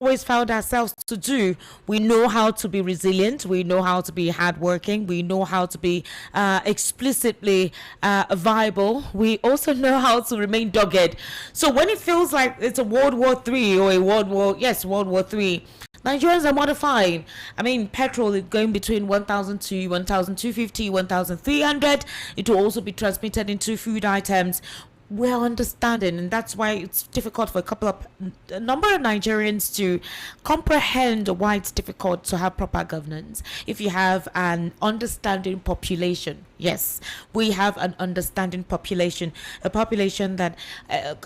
always found ourselves to do. We know how to be resilient. We know how to be hardworking. We know how to be explicitly viable. We also know how to remain dogged. So when it feels like it's a World War III or a World War III, Nigerians are modifying. I mean, petrol is going between 1,002, 1,250, 1,300. It will also be transmitted into food items. We're understanding, and that's why it's difficult for a number of Nigerians to comprehend why it's difficult to have proper governance. If you have an understanding population, yes, we have an understanding population, a population that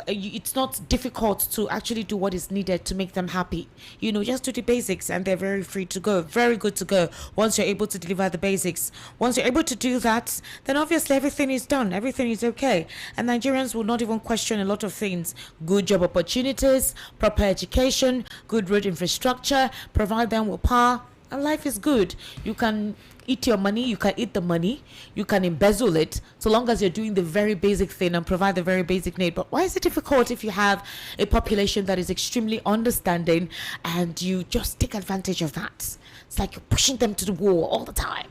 it's not difficult to actually do what is needed to make them happy. Just do the basics and they're very free to go, very good to go. Once you're able to deliver the basics, once you're able to do that, then obviously everything is done, everything is okay. And Nigerians will not even question a lot of things. Good job opportunities, proper education, good road infrastructure, provide them with power, and life is good. You can eat your money, you can eat the money, you can embezzle it, so long as you're doing the very basic thing and provide the very basic need. But why is it difficult if you have a population that is extremely understanding and you just take advantage of that? It's like you're pushing them to the wall all the time.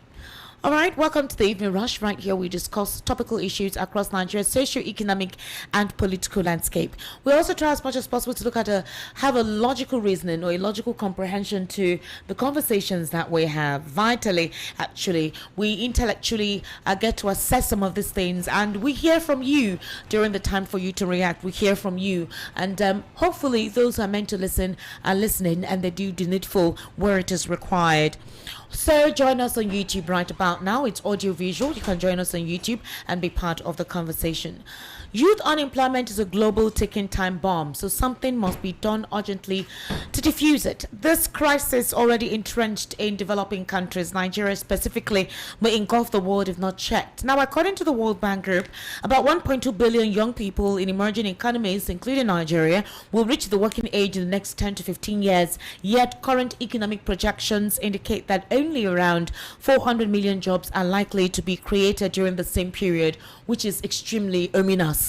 All right, welcome to the Evening Rush. Right here, we discuss topical issues across Nigeria's socio-economic and political landscape. We also try as much as possible to look at have a logical reasoning or a logical comprehension to the conversations that we have. Vitally, actually, we intellectually get to assess some of these things, and we hear from you during the time for you to react. We hear from you, and hopefully those who are meant to listen are listening, and they do the needful where it is required. So join us on YouTube right about now. It's audio visual. You can join us on YouTube and be part of the conversation. Youth unemployment is a global ticking time bomb, so something must be done urgently to defuse it. This crisis, already entrenched in developing countries, Nigeria specifically, may engulf the world if not checked. Now, according to the World Bank Group, about 1.2 billion young people in emerging economies, including Nigeria, will reach the working age in the next 10 to 15 years. Yet, current economic projections indicate that only around 400 million jobs are likely to be created during the same period, which is extremely ominous.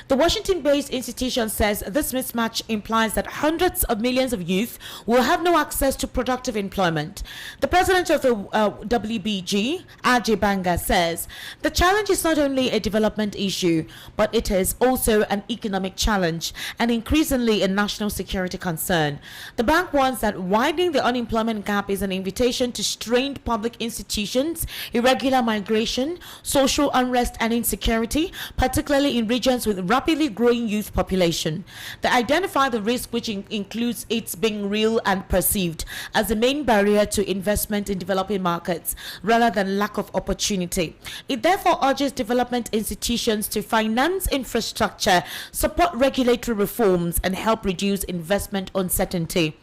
The Washington-based institution says this mismatch implies that hundreds of millions of youth will have no access to productive employment. The president of the WBG, Ajay Banga, says the challenge is not only a development issue, but it is also an economic challenge and increasingly a national security concern. The bank warns that widening the unemployment gap is an invitation to strained public institutions, irregular migration, social unrest and insecurity, particularly in regions with rapidly growing youth population. They identify the risk, which includes its being real and perceived as the main barrier to investment in developing markets rather than lack of opportunity. It therefore urges development institutions to finance infrastructure, support regulatory reforms, and help reduce investment uncertainty.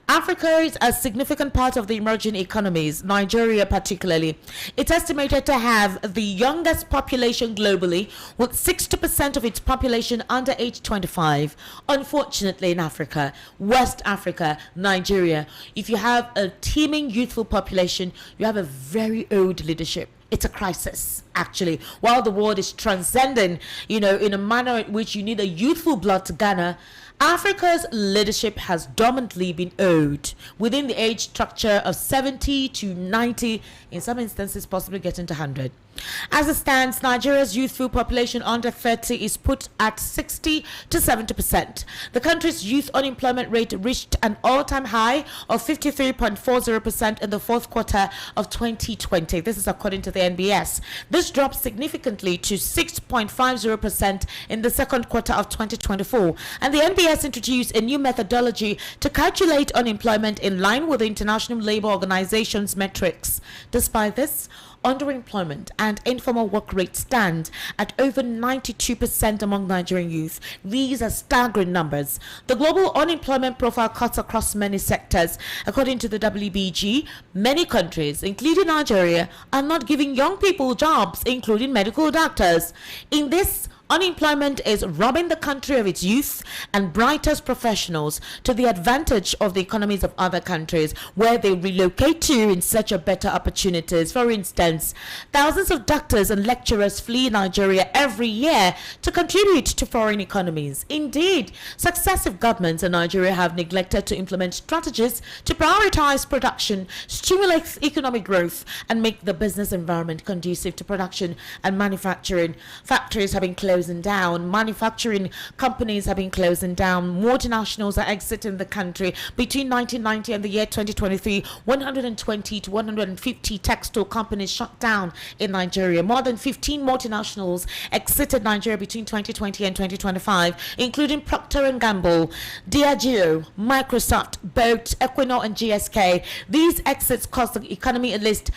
Africa is a significant part of the emerging economies, Nigeria particularly. It's estimated to have the youngest population globally, with 60% of its population under age 25. Unfortunately, in Africa, West Africa, Nigeria, if you have a teeming youthful population, you have a very old leadership. It's a crisis, actually. While the world is transcending, in a manner in which you need a youthful blood to garner, Africa's leadership has dominantly been old within the age structure of 70 to 90, in some instances possibly getting to 100. As it stands, Nigeria's youthful population under 30 is put at 60 to 70%. The country's youth unemployment rate reached an all-time high of 53.40% in the fourth quarter of 2020. This is according to the NBS. This dropped significantly to 6.50% in the second quarter of 2024. And the NBS introduced a new methodology to calculate unemployment in line with the International Labour Organization's metrics. Despite this, underemployment and informal work rates stand at over 92% among Nigerian youth. These are staggering numbers. The global unemployment profile cuts across many sectors. According to the WBG, many countries, including Nigeria, are not giving young people jobs, including medical doctors. In this Unemployment is robbing the country of its youth and brightest professionals to the advantage of the economies of other countries where they relocate to in search of better opportunities. For instance, thousands of doctors and lecturers flee Nigeria every year to contribute to foreign economies. Indeed, successive governments in Nigeria have neglected to implement strategies to prioritize production, stimulate economic growth, and make the business environment conducive to production and manufacturing. Factories have been closing down, manufacturing companies have been closing down, multinationals are exiting the country. Between 1990 and the year 2023, 120 to 150 textile companies shut down in Nigeria. More than 15 multinationals exited Nigeria between 2020 and 2025, including Procter & Gamble, Diageo, Microsoft, Boat, Equinor, and GSK. These exits cost the economy at least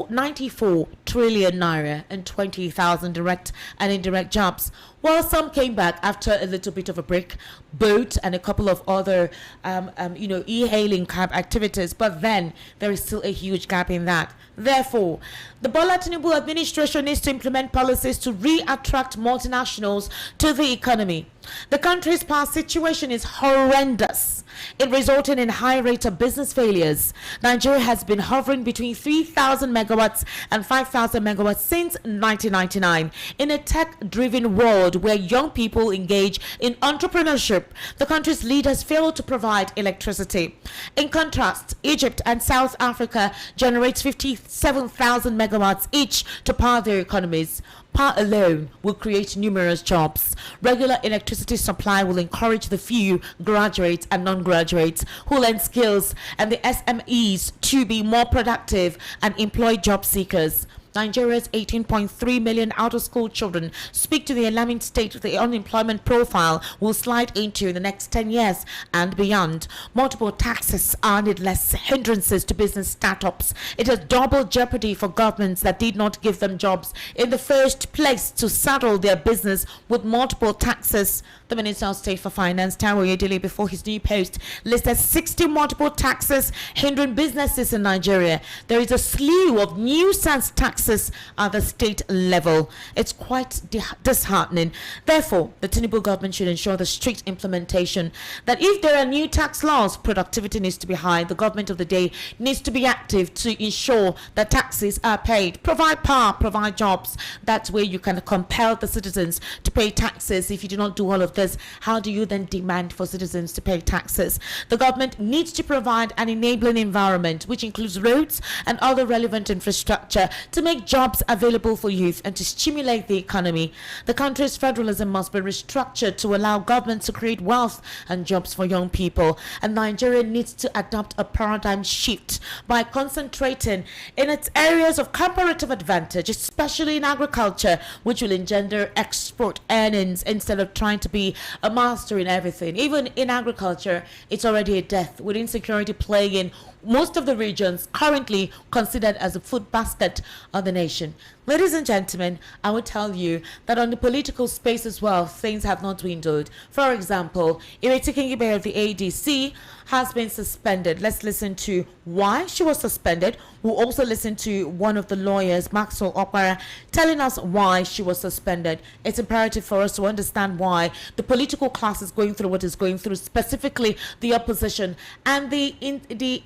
94 trillion naira and 20,000 direct and indirect jobs. While some came back after a little bit of a break, Boat and a couple of other, e-hailing cab activities, but then there is still a huge gap in that. Therefore, the Bola Tinubu administration needs to implement policies to re-attract multinationals to the economy. The country's past situation is horrendous. It resulted in high rate of business failures. Nigeria has been hovering between 3,000 megawatts and 5,000 megawatts since 1999. In a tech-driven world where young people engage in entrepreneurship, the country's leaders fail to provide electricity. In contrast, Egypt and South Africa generates 57,000 megawatts each to power their economies. Power alone will create numerous jobs. Regular electricity supply will encourage the few graduates and non-graduates who learn skills and the SMEs to be more productive and employ job seekers. Nigeria's 18.3 million out-of-school children speak to the alarming state the unemployment profile will slide into in the next 10 years and beyond. Multiple taxes are needless hindrances to business startups. It is double jeopardy for governments that did not give them jobs in the first place to saddle their business with multiple taxes. The Minister of State for Finance, Taiwo Oyedele, before his new post, listed 60 multiple taxes hindering businesses in Nigeria. There is a slew of nuisance taxes at the state level. It's quite disheartening. Therefore, the Tinubu government should ensure the strict implementation that if there are new tax laws, productivity needs to be high. The government of the day needs to be active to ensure that taxes are paid. Provide power, provide jobs. That's where you can compel the citizens to pay taxes. If you do not do all of this, how do you then demand for citizens to pay taxes? The government needs to provide an enabling environment, which includes roads and other relevant infrastructure, to make jobs available for youth and to stimulate the economy. The country's federalism must be restructured to allow government to create wealth and jobs for young people. And Nigeria needs to adopt a paradigm shift by concentrating in its areas of comparative advantage, especially in agriculture, which will engender export earnings instead of trying to be a master in everything. Even in agriculture, it's already a death, with insecurity plaguing most of the regions currently considered as a food basket of the nation. Ladies and gentlemen, I will tell you that on the political space as well, things have not dwindled. For example, Ireti Kingibe of the ADC has been suspended. Let's listen to why she was suspended. We'll also listen to one of the lawyers, Maxwell Opara, telling us why she was suspended. It's imperative for us to understand why the political class is going through what is going through, specifically the opposition, and the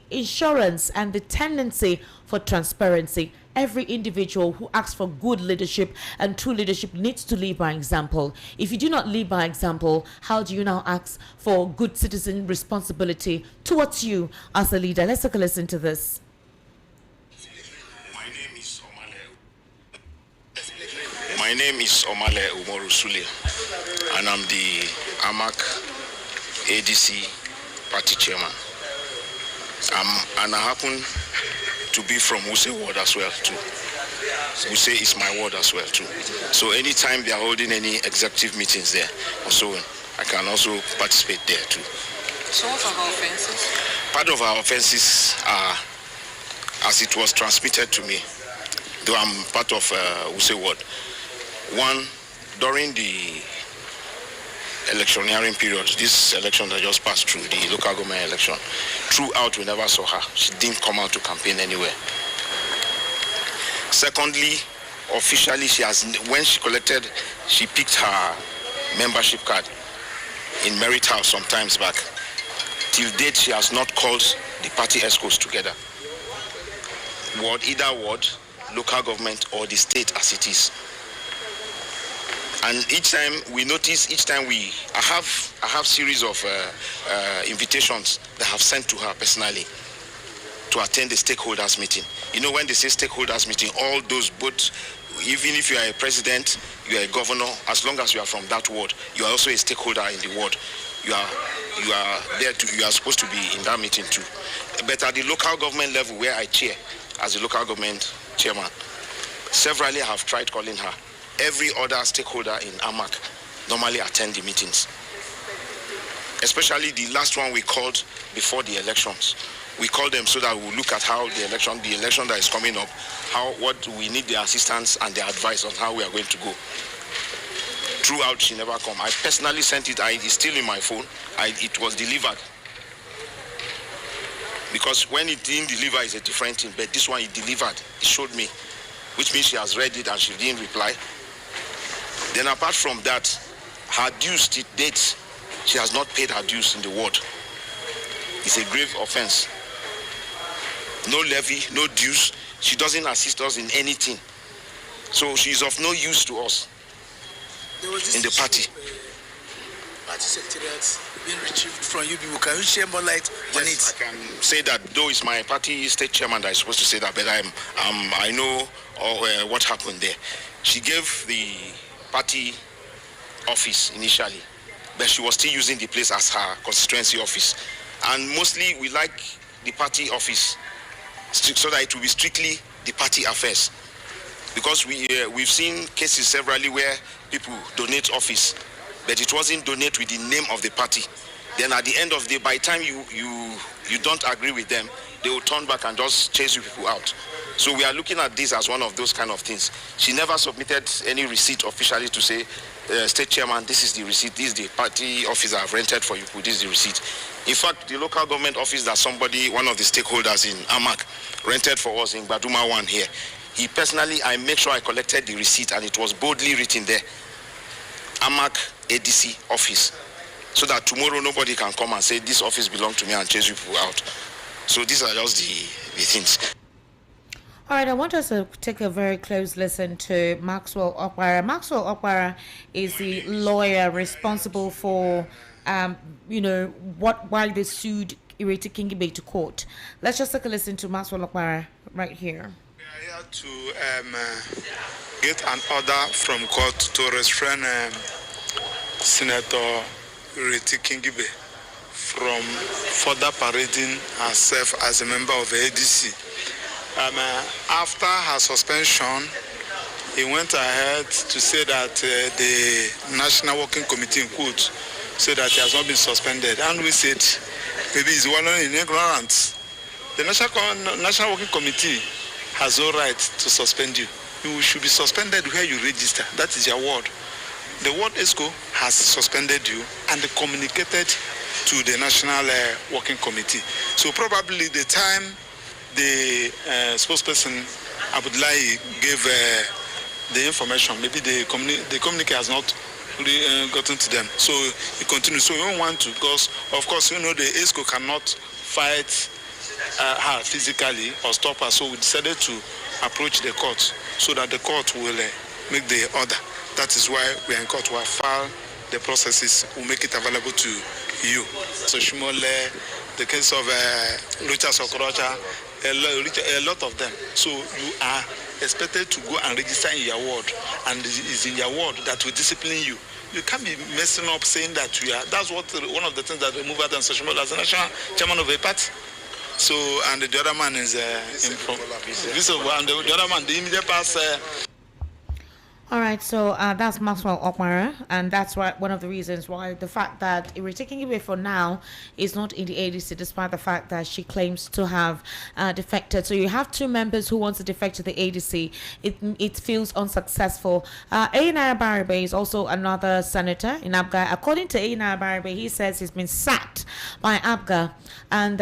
insurance and the tendency for transparency. Every individual who asks for good leadership and true leadership needs to lead by example. If you do not lead by example, how do you now ask for good citizen responsibility towards you as a leader? Let's take a listen to this. My name is Omale Umoru Sule, and I'm the AMAC ADC party chairman. And I happen to be from Wuse ward as well too. Wuse is my ward as well too. So anytime they are holding any executive meetings there, also I can also participate there too. So what are our offenses? Part of our offenses are, as it was transmitted to me, though I'm part of Wuse ward. One, during the electioneering period, this election that just passed through, the local government election, throughout we never saw her. She didn't come out to campaign anywhere. Secondly, officially, when she collected, she picked her membership card in Merit House some times back. Till date, she has not called the party ESCOs together. Either ward, local government, or the state as it is. And each time we notice, I have series of invitations that I have sent to her personally to attend the stakeholders meeting. You know, when they say stakeholders meeting, all those, both, even if you are a president, you are a governor, as long as you are from that ward, you are also a stakeholder in the ward. You are there to, you are supposed to be in that meeting too. But at the local government level, where I chair as a local government chairman, severally I have tried calling her. Every other stakeholder in AMAC normally attend the meetings. Especially the last one we called before the elections. We called them so that we will look at how the election that is coming up, what we need their assistance and their advice on how we are going to go. Throughout, she never come. I personally sent it. It's still in my phone. It was delivered. Because when it didn't deliver, it's a different thing. But this one, it delivered. It showed me, which means she has read it and she didn't reply. Then apart from that, her dues to date, she has not paid her dues in the ward. It's a grave offense. No levy, no dues. She doesn't assist us in anything. So she's of no use to us in the party. Party secretariat being retrieved from you people. Can you share more light on it? I can say that, though it's my party state chairman that is supposed to say that, but I know what happened there. She gave the party office initially, but she was still using the place as her constituency office. And mostly we like the party office so that it will be strictly the party affairs. Because we've seen cases severally where people donate office, but it wasn't donate with the name of the party. Then at the end of the day, by the time you don't agree with them, they will turn back and just chase you people out. So we are looking at this as one of those kind of things. She never submitted any receipt officially to say, state chairman, this is the receipt, this is the party office I've rented for you, this is the receipt. In fact, the local government office that one of the stakeholders in AMAC, rented for us in Baduma 1 here, he personally, I make sure I collected the receipt and it was boldly written there, AMAC ADC office, so that tomorrow nobody can come and say this office belongs to me and chase you people out. So these are just the things. All right, I want us to take a very close listen to Maxwell Okpara. Maxwell Okpara is the lawyer responsible for, why they sued Ireti Kingibe to court. Let's just take a listen to Maxwell Okpara right here. We are here to get an order from court to restrain Senator Ireti Kingibe from further parading herself as a member of the ADC. After her suspension, he went ahead to say that the National Working Committee in quotes said that he has not been suspended, and we said maybe he's one in ignorance. The National Working Committee has no right to suspend you. You should be suspended where you register. That is your ward. The ward ESCO has suspended you and communicated to the National Working Committee. So probably the time the spokesperson Abdullahi gave the information, maybe the communique has not really gotten to them. So it continues. So we don't want to, because of course the ESCO cannot fight her physically or stop her. So we decided to approach the court so that the court will make the order. That is why we are in court. We have filed the processes. We'll make it available to you. So Shimole, the case of Richard Sokorocha, a lot of them. So you are expected to go and register in your ward, and it's in your ward that will discipline you. You can't be messing up saying that you are. That's what one of the things that remove Adam Soshimole as the national chairman of a party. So, and the other man is and the other man, the immediate past. All right, so that's Maxwell Okpara, and that's why one of the reasons why the fact that Ireti Kingibe for now is not in the ADC, despite the fact that she claims to have defected. So you have two members who want to defect to the ADC. It feels unsuccessful. Aina Baribe is also another senator in APGA. According to Aina Baribe, he says he's been sacked by APGA and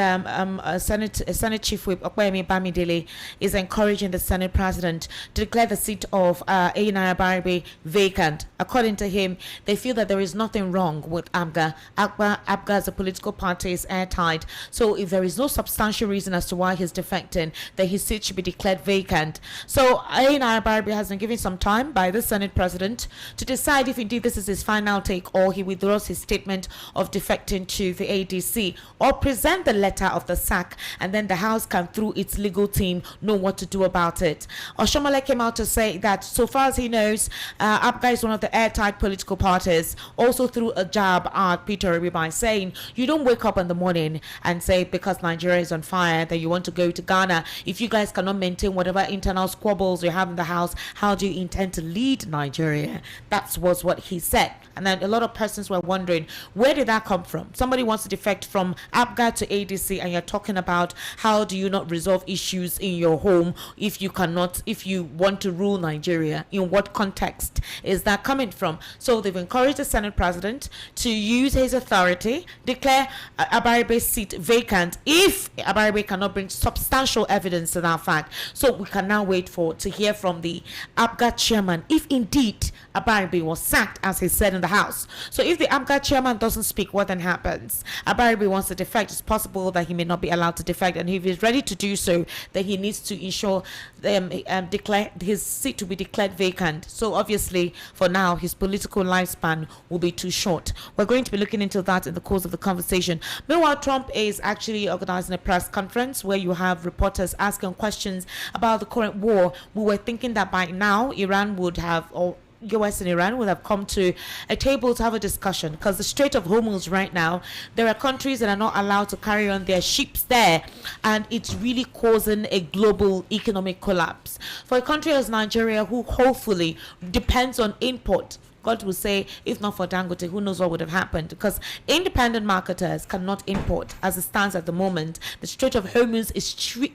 Senate Chief Whip Okpeyemi Bamidele is encouraging the Senate President to declare the seat of Naira Baribe vacant. According to him, they feel that there is nothing wrong with APGA. APGA as a political party is airtight, so if there is no substantial reason as to why he's defecting, then his seat should be declared vacant. So Naira Baribe has been given some time by the Senate President to decide if indeed this is his final take, or he withdraws his statement of defecting to the ADC, or present the letter of the sack, and then the House can, through its legal team, know what to do about it. Oshomole came out to say that so far as he knows, APGA is one of the airtight political parties. Also threw a jab at Peter Obi by saying, you don't wake up in the morning and say because Nigeria is on fire that you want to go to Ghana. If you guys cannot maintain whatever internal squabbles you have in the House, how do you intend to lead Nigeria? That was what he said. And then a lot of persons were wondering, where did that come from? Somebody wants to defect from APGA to ADC, and you're talking about how do you not resolve issues in your home if you cannot, if you want to rule Nigeria? In what context is that coming from? So they've encouraged the Senate President to use his authority, declare Abaribe's seat vacant if Abaribe cannot bring substantial evidence to that fact. So we can now wait to hear from the APGA chairman if indeed Abaribe was sacked, as he said in the House. So if the APGA chairman doesn't speak, what then happens? Abaribe wants to defect. It's possible that he may not be allowed to defect, and if he's ready to do so, then he needs to ensure declare his seat to be declared vacant. So obviously, for now, his political lifespan will be too short. We're going to be looking into that in the course of the conversation. Meanwhile, Trump is actually organizing a press conference where you have reporters asking questions about the current war. We were thinking that by now Iran would have, or US and Iran would have come to a table to have a discussion, because the Strait of Hormuz right now, there are countries that are not allowed to carry on their ships there, and it's really causing a global economic collapse. For a country as Nigeria, who hopefully depends on import, God will say, if not for Dangote, who knows what would have happened? Because independent marketers cannot import as it stands at the moment. The Strait of Hormuz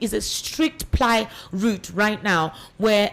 is a strict ply route right now, where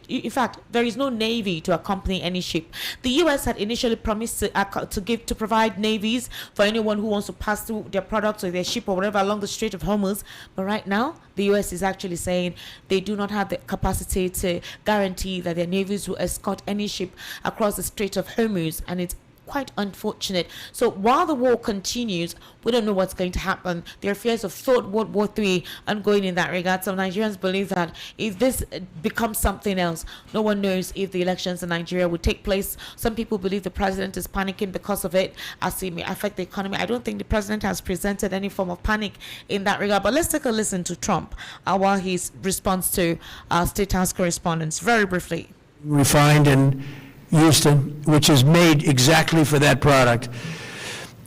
in fact, there is no navy to accompany any ship. The U.S. had initially promised to provide navies for anyone who wants to pass through their products or their ship or whatever along the Strait of Hormuz. But right now, the U.S. is actually saying they do not have the capacity to guarantee that their navies will escort any ship across the Strait of Hormuz, and it's quite unfortunate. So while the war continues, we don't know what's going to happen. There are fears of third World War III ongoing in that regard. Some Nigerians believe that if this becomes something else, no one knows if the elections in Nigeria will take place. Some people believe the president is panicking because of it, as it may affect the economy. I don't think the president has presented any form of panic in that regard. But let's take a listen to Trump while his response to our State House correspondents, very briefly. Refined in Houston, which is made exactly for that product.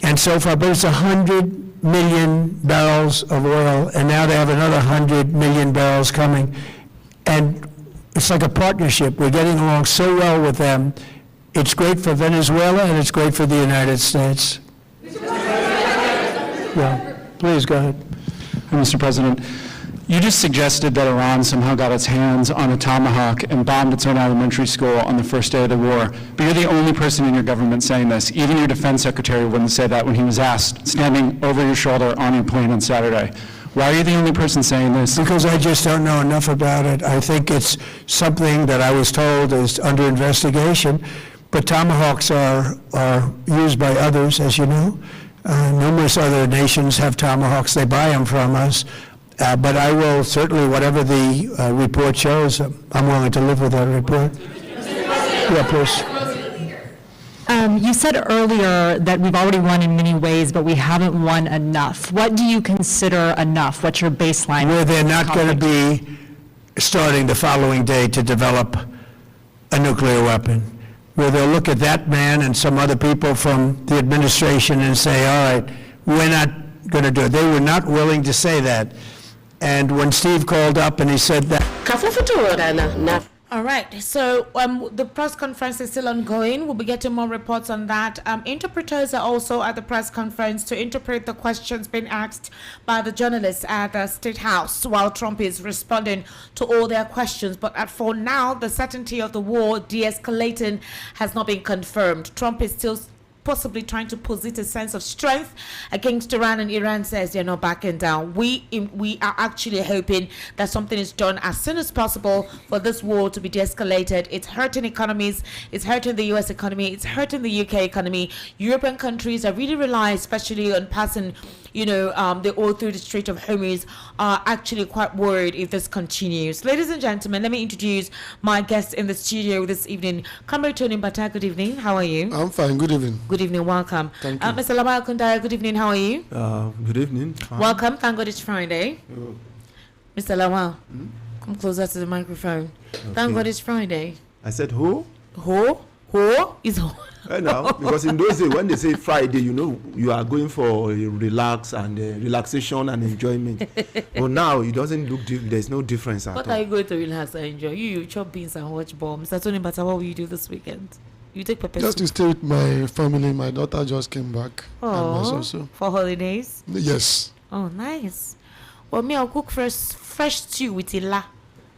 And so far, but it's 100 million barrels of oil, and now they have another 100 million barrels coming. And it's like a partnership. We're getting along so well with them. It's great for Venezuela, and it's great for the United States. Yeah, please go ahead. Mr. President, you just suggested that Iran somehow got its hands on a tomahawk and bombed its own elementary school on the first day of the war. But you're the only person in your government saying this. Even your defense secretary wouldn't say that when he was asked, standing over your shoulder on your plane on Saturday. Why are you the only person saying this? Because I just don't know enough about it. I think it's something that I was told is under investigation. But tomahawks are used by others, as you know. Numerous other nations have tomahawks. They buy them from us. But I will certainly, whatever the report shows, I'm willing to live with that report. Yeah, please. You said earlier that we've already won in many ways, but we haven't won enough. What do you consider enough? What's your baseline? Where they're not going to be starting the following day to develop a nuclear weapon. Where they'll look at that man and some other people from the administration and say, all right, we're not going to do it. They were not willing to say that. And when Steve called up and he said that. All right, so the press conference is still ongoing. We'll be getting more reports on that. Interpreters are also at the press conference to interpret the questions being asked by the journalists at the State House while Trump is responding to all their questions. But for now, the certainty of the war de-escalating has not been confirmed. Trump is still possibly trying to posit a sense of strength against Iran, and Iran says they're not backing down. We are actually hoping that something is done as soon as possible for this war to be de-escalated. It's hurting economies, it's hurting the US economy, it's hurting the UK economy. European countries are really relying, especially on passing the oil through the Strait of Hormuz, are actually quite worried if this continues. Ladies and gentlemen, let me introduce my guest in the studio this evening. Comrade Tony Mbata, good evening. How are you? I'm fine. Good evening. Good evening. Welcome. Thank you. Mr. Lawal Kundaya, good evening. How are you? Good evening. Fine. Welcome. Thank God it's Friday. Mr. Lawal, come closer to the microphone. Thank God it's Friday. I said who? Who is who? No, because in those days when they say Friday, you are going for relaxation and enjoyment. But now it doesn't look. There's no difference at What all. are you going to relax and enjoy? You chop beans and watch ball. Mr. Tony Mbata, what will you do this weekend? You take pepper Just to stay with my family. My daughter just came back. And Oh, also. for holidays? Yes. Oh, nice. Well, me, I'll cook fresh stew with ila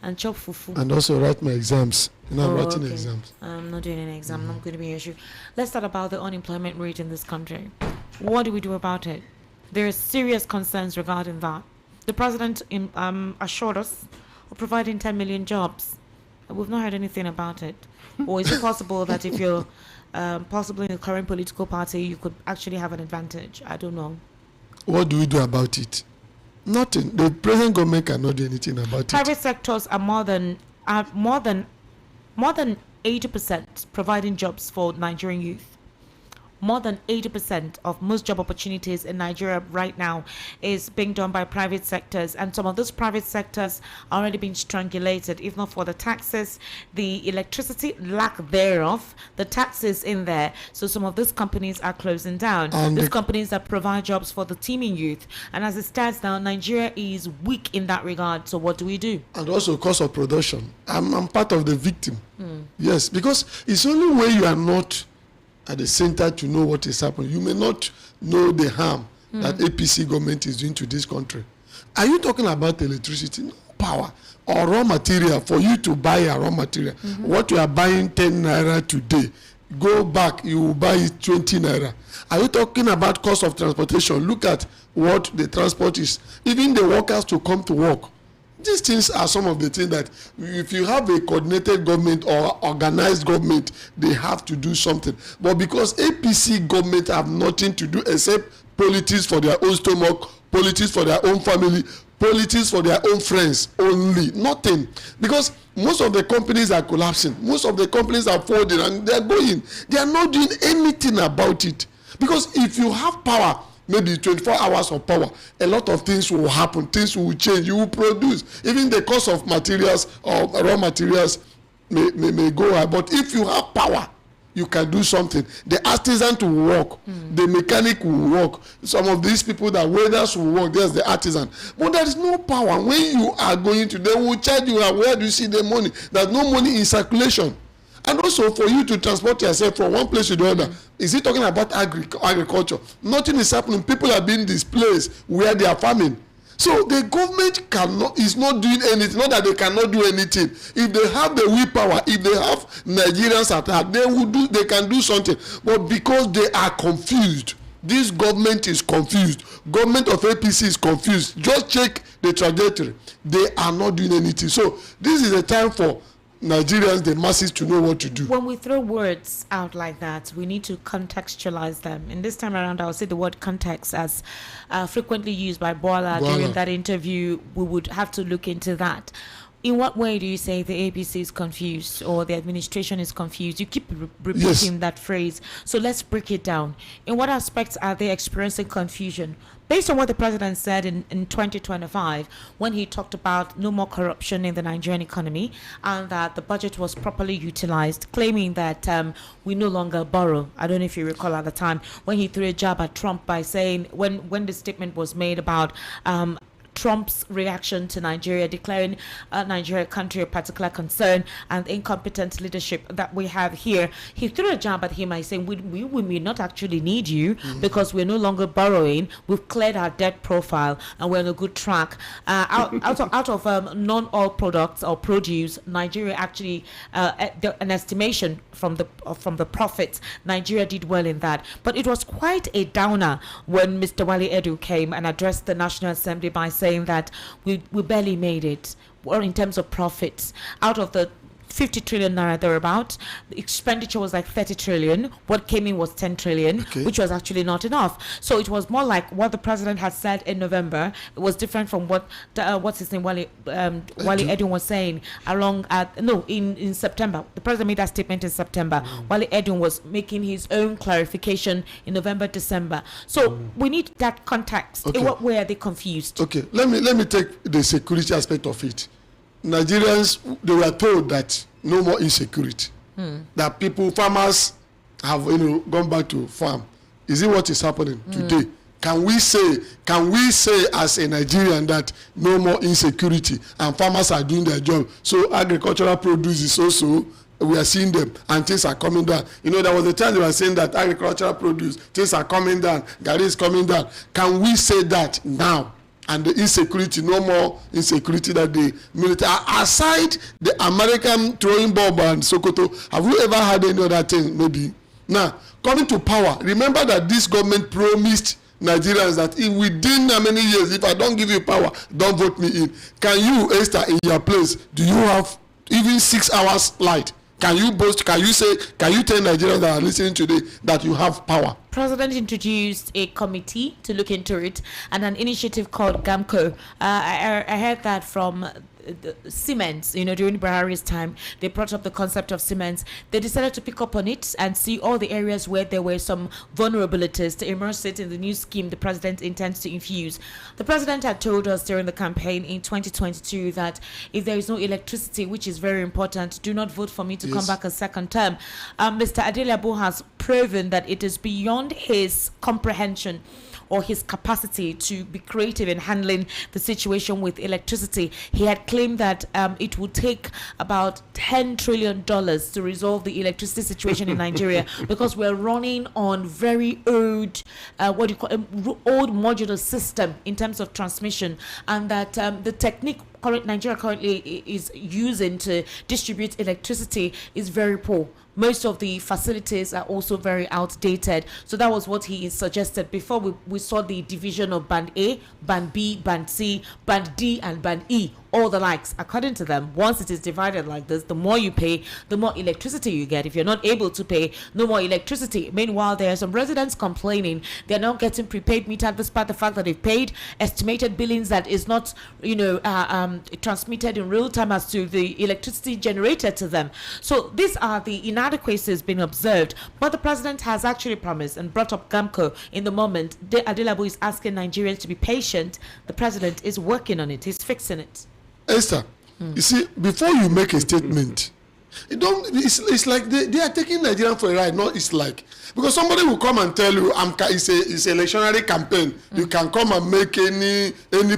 and chop fufu. And also write my exams. I'm writing okay. exams. I'm not doing an exam. I'm not going to be an issue. Let's start about the unemployment rate in this country. What do we do about it? There are serious concerns regarding that. The president assured us of providing 10 million jobs. We've not heard anything about it. Or is it possible that if you're possibly in the current political party, you could actually have an advantage? I don't know. What do we do about it? Nothing. The present government cannot do anything about it. Private sectors are more than 80% providing jobs for Nigerian youth. More than 80% of most job opportunities in Nigeria right now is being done by private sectors, and some of those private sectors are already being strangulated, if not for the taxes, the electricity lack thereof, the taxes in there. So some of these companies are closing down. And These companies that provide jobs for the teeming youth. And as it stands now, Nigeria is weak in that regard. So what do we do? And also cost of production. I'm part of the victim. Yes, because it's only when you are not at the center to know what is happening. You may not know the harm that APC government is doing to this country. Are you talking about electricity? No, power or raw material for you to buy a raw material. What you are buying 10 naira today, go back, you will buy it 20 naira. Are you talking about cost of transportation? Look at what the transport is. Even the workers to come to work. These things are some of the things that if you have a coordinated government or organized government, they have to do something. But because APC government have nothing to do except politics for their own stomach, politics for their own family, politics for their own friends only, nothing. Because most of the companies are collapsing, most of the companies are folding and they're going. They are not doing anything about it. Because if you have power, maybe 24 hours of power, a lot of things will happen, things will change, you will produce. Even the cost of materials or raw materials may go high. But if you have power, you can do something. The artisan will work, the mechanic will work. Some of these people that welders will work, there's the artisan. But there is no power. When you are going to, they will charge you, and where do you see the money? There's no money in circulation. And also for you to transport yourself from one place to the other. Is he talking about agriculture? Nothing is happening. People are being displaced where they are farming. So the government is not doing anything. Not that they cannot do anything. If they have the willpower, if they have Nigerians at heart, they can do something. But because they are confused, this government is confused. Government of APC is confused. Just check the trajectory. They are not doing anything. So this is a time for Nigerians, the masses, to know what to do. When we throw words out like that, we need to contextualize them. And this time around, I'll say the word context as frequently used by Bola during that interview. We would have to look into that. In what way do you say the APC is confused or the administration is confused? You keep repeating that phrase. So let's break it down. In what aspects are they experiencing confusion? Based on what the president said in 2025, when he talked about no more corruption in the Nigerian economy and that the budget was properly utilized, claiming that we no longer borrow. I don't know if you recall at the time when he threw a jab at Trump by saying, when the statement was made about Trump's reaction to Nigeria, declaring Nigeria a country of particular concern and incompetent leadership that we have here. He threw a jab at him by saying, we may not actually need you because we're no longer borrowing. We've cleared our debt profile and we're on a good track. Out of non-oil products or produce, Nigeria actually, an estimation from the profits, Nigeria did well in that. But it was quite a downer when Mr. Wale Edu came and addressed the National Assembly by saying that we barely made it, or in terms of profits. Out of the 50 trillion naira thereabout, the expenditure was like 30 trillion. What came in was 10 trillion, which was actually not enough. So it was more like what the president had said in November. It was different from what what's his name, Wale Edun was saying in September. The president made that statement in September. Wale Edun was making his own clarification in November, December. So we need that context. In what way are they confused? Okay, let me take the security aspect of it. Nigerians, they were told that no more insecurity. That farmers have gone back to farm. Is it what is happening today? Can we say as a Nigerian that no more insecurity and farmers are doing their job? So agricultural produce is also, we are seeing them and things are coming down. There was a time they were saying that agricultural produce, things are coming down, Gari is coming down. Can we say that now? And the insecurity, no more insecurity that the military, aside the American throwing bomb and Sokoto, have we ever had any other thing? Maybe. Now, coming to power, remember that this government promised Nigerians that within how many years, if I don't give you power, don't vote me in. Can you, Esther, in your place, do you have even 6 hours light? Can you boast, can you tell Nigerians that are listening today that you have power? President introduced a committee to look into it and an initiative called GAMCO. I heard that from Siemens, during Buhari's time. They brought up the concept of Siemens. They decided to pick up on it and see all the areas where there were some vulnerabilities to immerse it in the new scheme the president intends to infuse. The president had told us during the campaign in 2022 that if there is no electricity, which is very important, do not vote for me to come back a second term. Mr. Adelabu has proven that it is beyond his comprehension or his capacity to be creative in handling the situation with electricity. He had claimed that it would take about $10 trillion to resolve the electricity situation in Nigeria because we're running on very old, old modular system in terms of transmission, and that the technique Nigeria currently is using to distribute electricity is very poor. Most of the facilities are also very outdated. So that was what he suggested. Before we saw the division of Band A, Band B, Band C, Band D, and Band E, all the likes. According to them, once it is divided like this, the more you pay, the more electricity you get. If you're not able to pay, no more electricity. Meanwhile, there are some residents complaining they're not getting prepaid meter despite the fact that they've paid estimated billings that is not, transmitted in real time as to the electricity generated to them. So these are the inadequacies being observed. But the president has actually promised and brought up GAMCO in the moment. Adelabu is asking Nigerians to be patient. The president is working on it. He's fixing it. Esther, you see, before you make a statement, it's like they are taking Nigeria for a ride. Not it's like, because somebody will come and tell you it's an electionary campaign. You can come and make any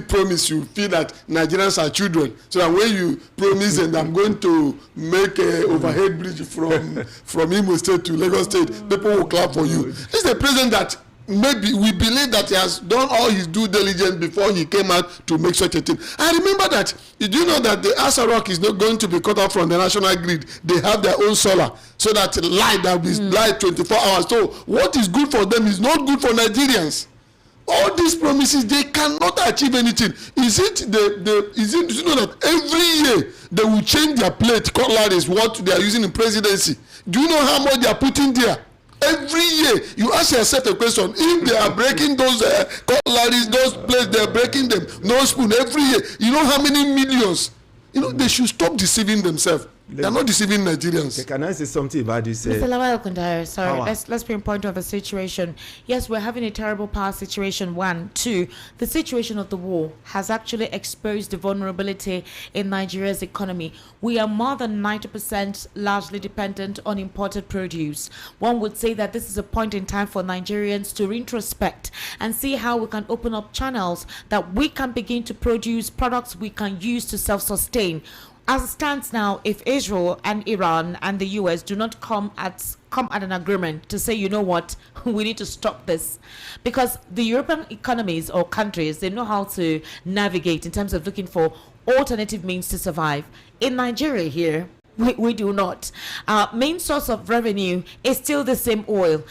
promise you feel that Nigerians are children. So that when you promise and I'm going to make a overhead bridge from Imo State to Lagos State, people will clap for you. This is the president that maybe we believe that he has done all his due diligence before he came out to make such a thing. I remember that. Did you know that the Asa Rock is not going to be cut off from the national grid? They have their own solar, so that light that will be light 24 hours. So what is good for them is not good for Nigerians. All these promises, they cannot achieve anything. Is it you know that every year they will change their plate, cutlery, what they are using in presidency? Do you know how much they are putting there? Every year, you ask yourself a question. If they are breaking those cutleries, those plates, they are breaking them. No spoon every year. You know how many millions? They should stop deceiving themselves. They are not deceiving Nigerians. Can I say something about this? Mr. Lawal Kundari, sorry, power. let's pinpoint on the situation. Yes, we're having a terrible power situation. 1, 2, the situation of the war has actually exposed the vulnerability in Nigeria's economy. We are more than 90% largely dependent on imported produce. One would say that this is a point in time for Nigerians to introspect and see how we can open up channels that we can begin to produce products we can use to self-sustain. As it stands now, if Israel and Iran and the US do not come at an agreement to say, you know what, we need to stop this, because the European economies or countries, they know how to navigate in terms of looking for alternative means to survive. In Nigeria here, we do not. Our main source of revenue is still the same oil.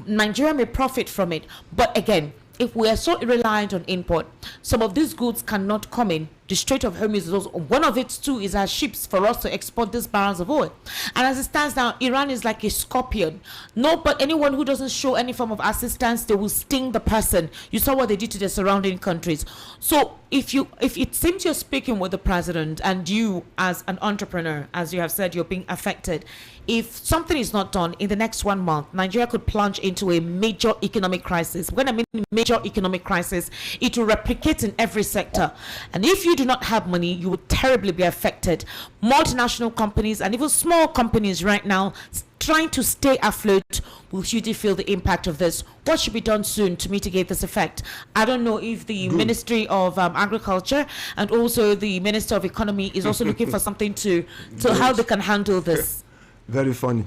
Nigeria may profit from it, but again, if we are so reliant on import, some of these goods cannot come in. The Strait of Hormuz is also one of it too, is our ships for us to export these barrels of oil. And as it stands now, Iran is like a scorpion. No, but anyone who doesn't show any form of assistance, they will sting the person. You saw what they did to the surrounding countries. So if it seems you're speaking with the president, and you as an entrepreneur, as you have said, you're being affected, if something is not done in the next 1 month, Nigeria could plunge into a major economic crisis. When I mean major economic crisis, it will replicate in every sector. And if you do not have money, you will terribly be affected. Multinational companies and even small companies right now trying to stay afloat will hugely feel the impact of this. What should be done soon to mitigate this effect? I don't know if the Ministry of Agriculture and also the Minister of Economy is also looking for something to how they can handle this. Very funny.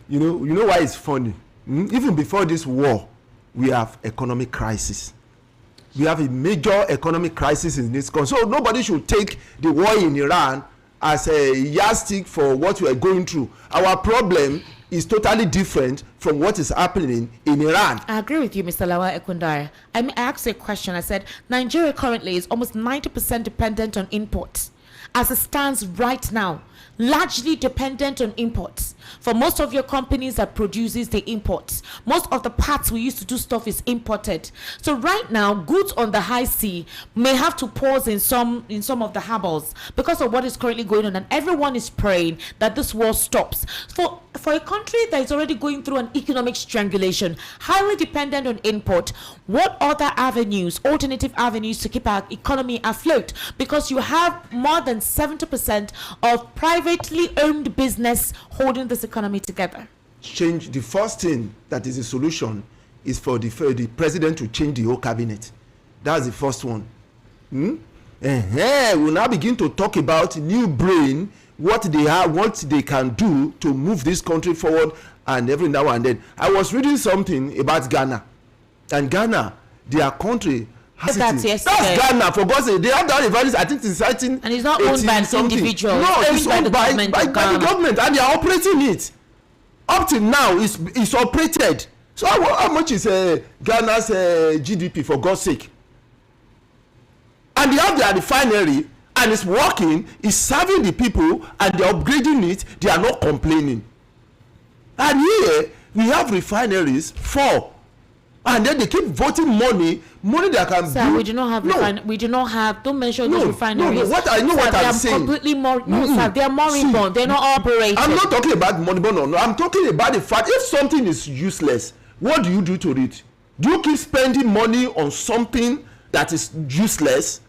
You know why it's funny? Even before this war, we have economic crisis. We have a major economic crisis in this country. So nobody should take the war in Iran as a yardstick for what we are going through. Our problem is totally different from what is happening in Iran. I agree with you, Mr. Lawal Ekundare. I asked a question. I said, Nigeria currently is almost 90% dependent on imports. As it stands right now, largely dependent on imports. For most of your companies that produces the imports, most of the parts we used to do stuff is imported. So right now, goods on the high sea may have to pause in some of the harbors because of what is currently going on, and everyone is praying that this war stops. For a country that is already going through an economic strangulation, highly dependent on import, what other avenues, alternative avenues to keep our economy afloat? Because you have more than 70% of privately owned business holding this economy together. Change. The first thing that is a solution is for the president to change the whole cabinet. That's the first one. We'll now begin to talk about new brain, what they have, what they can do to move this country forward, and every now and then. I was reading something about Ghana, and Ghana, their country. That's Ghana, for God's sake. They have that advantage. I think it's citing. And it's not owned by an individual. No, it's owned by the government, and they are operating it. Up till now, it's operated. So how much is Ghana's GDP, for God's sake? And they have their refinery, and it's working, it's serving the people, and they're upgrading it. They are not complaining. And here, we have refineries, 4. And then they keep voting money that can Sir, build. we do not have we do not have, don't mention those refineries. No, what I know, what I'm saying. Completely sir, they are moribund. They're not operating. I'm not talking about moribund or no. I'm talking about the fact, if something is useless, what do you do to it? Do you keep spending money on something that is useless?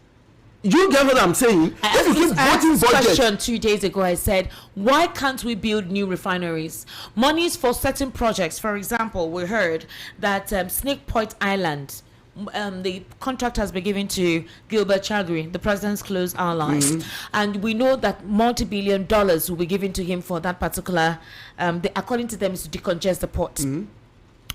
You get what I'm saying? If you keep voting budget. Question 2 days ago, I said, why can't we build new refineries? Monies for certain projects. For example, we heard that Snake Point Island, the contract has been given to Gilbert Chagrin, the president's close allies, and we know that multi-billion dollars will be given to him for that particular. According to them, is to decongest the port.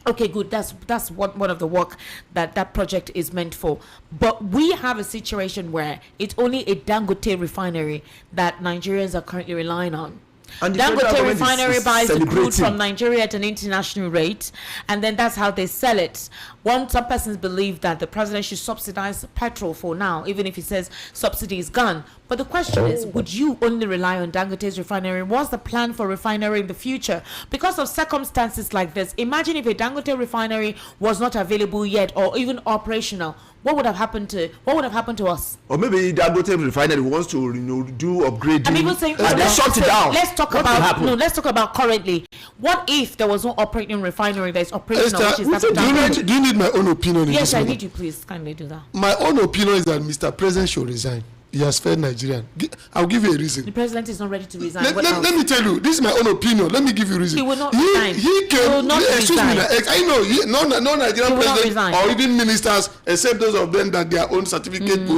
Okay, good. That's one of the work that project is meant for. But we have a situation where it's only a Dangote refinery that Nigerians are currently relying on. And Dangote refinery buys the crude from Nigeria at an international rate, and then that's how they sell it. Some persons believe that the president should subsidize petrol for now, even if he says subsidy is gone. But the question is, would you only rely on Dangote's refinery? What's the plan for refinery in the future? Because of circumstances like this, imagine if a Dangote refinery was not available yet or even operational. What would have happened to us? Or maybe Dangote refinery wants to do upgrading. I'm even saying, and they shut it down. Let's talk about currently. What if there was no operating refinery that is operational? Esther, do you need my own opinion? Yes, I need you. Please kindly do that. My own opinion is that Mr. President should resign. He has failed Nigerian. I'll give you a reason. The president is not ready to resign. Let me tell you, this is my own opinion. Let me give you a reason. He will not resign. He will not resign. I know, no Nigerian president or even ministers, except those of them that their own certificate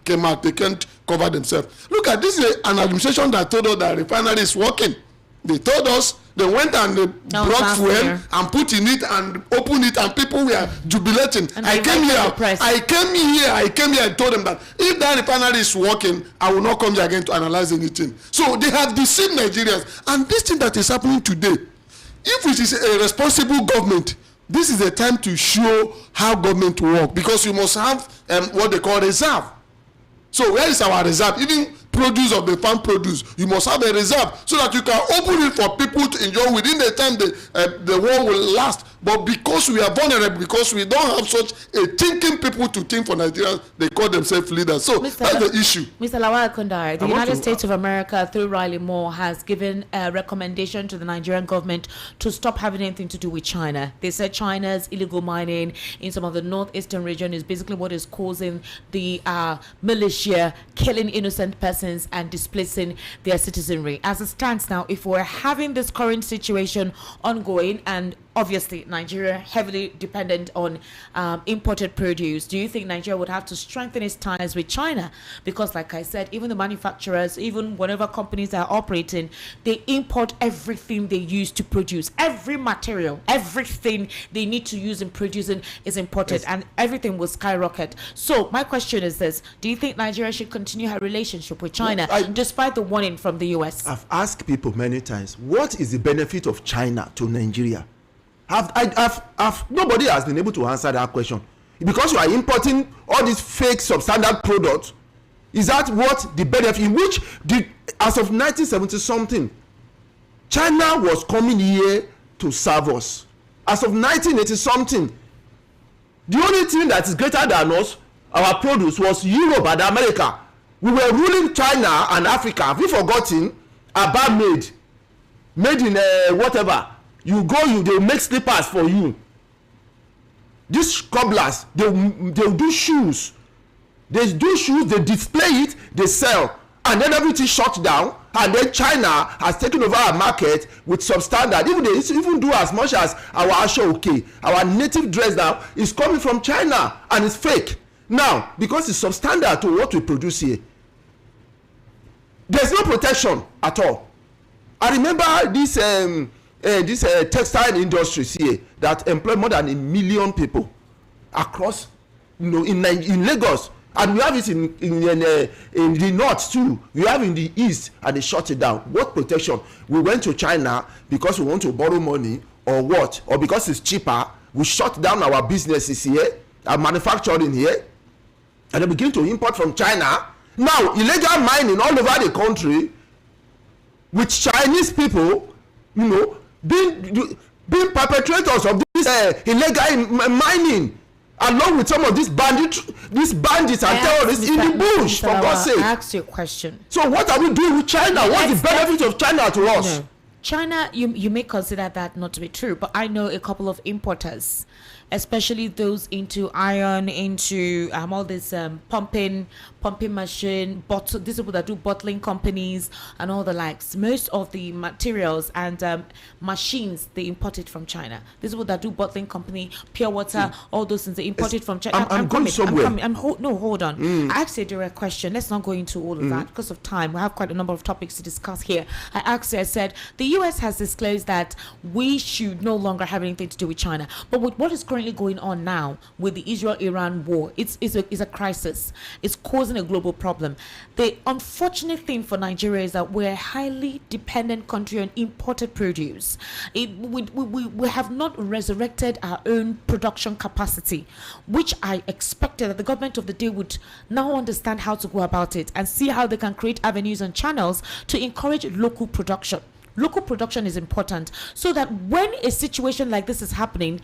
came out, they can't cover themselves. Look at this, an administration that told us that refinery is working. They told us, they went and they brought fuel and put in it and opened it, and people were jubilating. I came here and told them that if that refinery is working, I will not come here again to analyze anything. So they have deceived Nigerians. And this thing that is happening today, if it is a responsible government, this is a time to show how government work, because you must have what they call reserve. So where is our reserve? Even produce of the farm produce, you must have a reserve so that you can open it for people to enjoy within the time the war will last. But because we are vulnerable, because we don't have such a thinking people to think for Nigerians, they call themselves leaders. So that's the issue. Mr. Lawal Kundari, the United States of America, through Riley Moore, has given a recommendation to the Nigerian government to stop having anything to do with China. They said China's illegal mining in some of the northeastern region is basically what is causing the militia killing innocent persons and displacing their citizenry. As it stands now, if we're having this current situation ongoing, and obviously Nigeria heavily dependent on imported produce, do you think Nigeria would have to strengthen its ties with China? Because like I said, even the manufacturers, even whatever companies are operating, they import everything they use to produce. Every material, everything they need to use in producing is imported, and everything will skyrocket. So my question is this: do you think Nigeria should continue her relationship with China despite the warning from the US? I've asked people many times, what is the benefit of China to Nigeria? Nobody has been able to answer that question. Because you are importing all these fake substandard products, is that what the benefit, in which as of 1970 something, China was coming here to serve us. As of 1980 something, the only thing that is greater than us, our produce, was Europe and America. We were ruling China and Africa. Have you forgotten? About made in whatever. You go, they make slippers for you. These cobblers, they'll do shoes. They do shoes, they display it, they sell. And then everything shuts down. And then China has taken over our market with substandard. They even do as much as our ashoke. Our native dress now is coming from China and it's fake. Now, because it's substandard to what we produce here, there's no protection at all. I remember this textile industries here that employ more than 1 million people across, in Lagos, and we have it in the north too. We have in the east, and they shut it down. What protection? We went to China because we want to borrow money, or what? Or because it's cheaper? We shut down our businesses here, our manufacturing here, and they begin to import from China. Now, illegal mining all over the country, with Chinese people, being perpetrators of this illegal mining, along with some of these bandits and terrorists in the bush, for God's sake. I asked you a question. So what are we doing with China? What's the benefit of China to us? No. China, you may consider that not to be true, but I know a couple of importers, especially those into iron, into all this pumping machine, these people that do bottling companies and all the likes. Most of the materials and machines, they import it from China. These people that do bottling company, pure water, all those things, they import it from China. I'm going somewhere. Hold on. I asked you a direct question. Let's not go into all of that because of time. We have quite a number of topics to discuss here. I said, the US has disclosed that we should no longer have anything to do with China. But with what is currently currently going on now with the Israel-Iran war, it's a crisis. It's causing a global problem. The unfortunate thing for Nigeria is that we're a highly dependent country on imported produce. We have not resurrected our own production capacity, which I expected that the government of the day would now understand how to go about it and see how they can create avenues and channels to encourage local production. Local production is important so that when a situation like this is happening,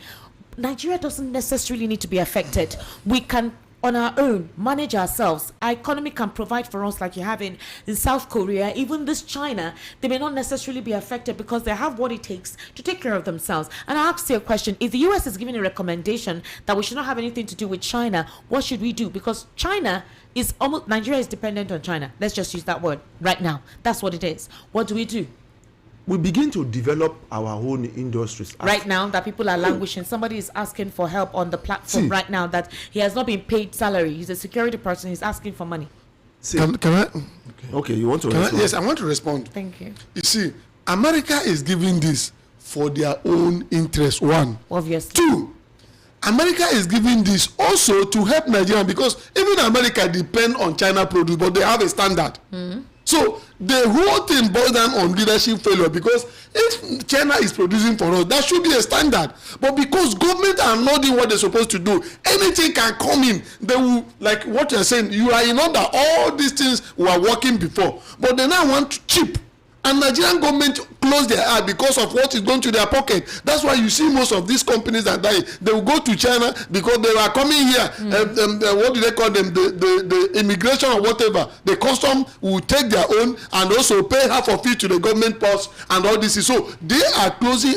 Nigeria doesn't necessarily need to be affected. We can, on our own, manage ourselves. Our economy can provide for us, like you have in South Korea, even this China. They may not necessarily be affected because they have what it takes to take care of themselves. And I asked you a question: if the US is giving a recommendation that we should not have anything to do with China, what should we do? Because China is almost, Nigeria is dependent on China. Let's just use that word right now. That's what it is. What do? We begin to develop our own industries. Right now that people are languishing, somebody is asking for help on the platform right now that he has not been paid salary. He's a security person. He's asking for money. Can I? Okay, you want to respond? Yes, I want to respond. Thank you. You see, America is giving this for their own interest, one. Obviously. Two, America is giving this also to help Nigeria, because even America depend on China produce, but they have a standard. So the whole thing boils down on leadership failure, because if China is producing for us, that should be a standard. But because government are not doing what they're supposed to do, anything can come in. They will, like what you're saying, you are in order. All these things were working before, but they now want cheap. And Nigerian government close their eyes because of what is going to their pocket. That's why you see most of these companies that they will go to China because they are coming here. What do they call them? The immigration or whatever. The custom will take their own and also pay half of it to the government post and all this. So they are closing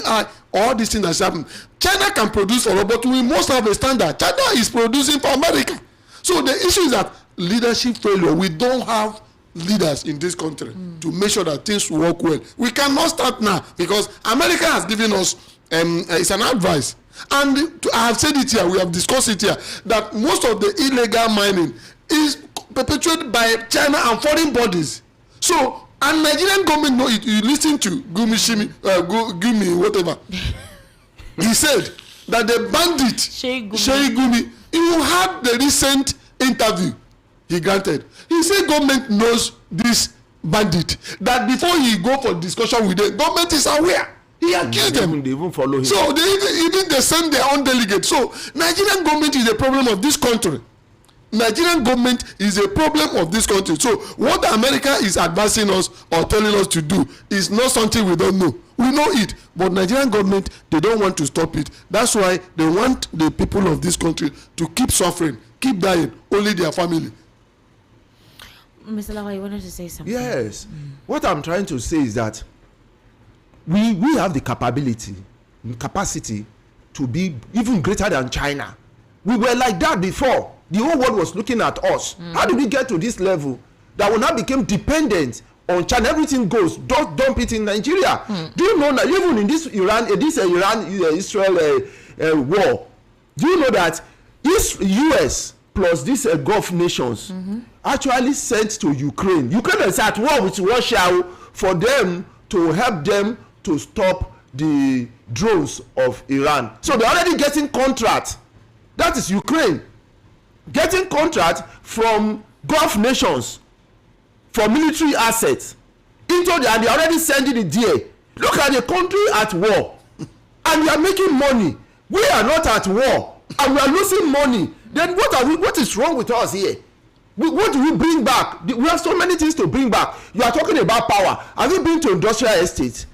all these things that's happening. China can produce for us, but we must have a standard. China is producing for America. So the issue is that leadership failure. We don't have leaders in this country to make sure that things work well. We cannot start now because America has given us it's an advice, and I have said it here, we have discussed it here, that most of the illegal mining is perpetuated by China and foreign bodies. So, and Nigerian government know it. You listen to Gumi whatever he said that the bandit Shei Gumi, you had the recent interview he granted. He said government knows this bandit, that before he go for discussion with them, government is aware. He accused them. They even follow him. So they send their own delegate. So Nigerian government is a problem of this country. Nigerian government is a problem of this country. So what America is advising us or telling us to do is not something we don't know. We know it, but Nigerian government, they don't want to stop it. That's why they want the people of this country to keep suffering, keep dying, only their family. Mr. Lawa, you wanted to say something? Yes. What I'm trying to say is that we have the capacity to be even greater than China. We were like that before. The whole world was looking at us. How did we get to this level that we now became dependent on China? Everything goes, don't dump it in Nigeria. Do you know that even in this Israel war, do you know that this US plus these Gulf nations actually sent to Ukraine is at war with Russia for them to help them to stop the drones of Iran. So they're already getting contract. That is Ukraine getting contract from Gulf nations for military assets into and they're already sending it there. Look at the country at war and we are making money. We are not at war and we are losing money. Then what is wrong with us here? What do we bring back? We have so many things to bring back. You are talking about power. Have you been to industrial estates?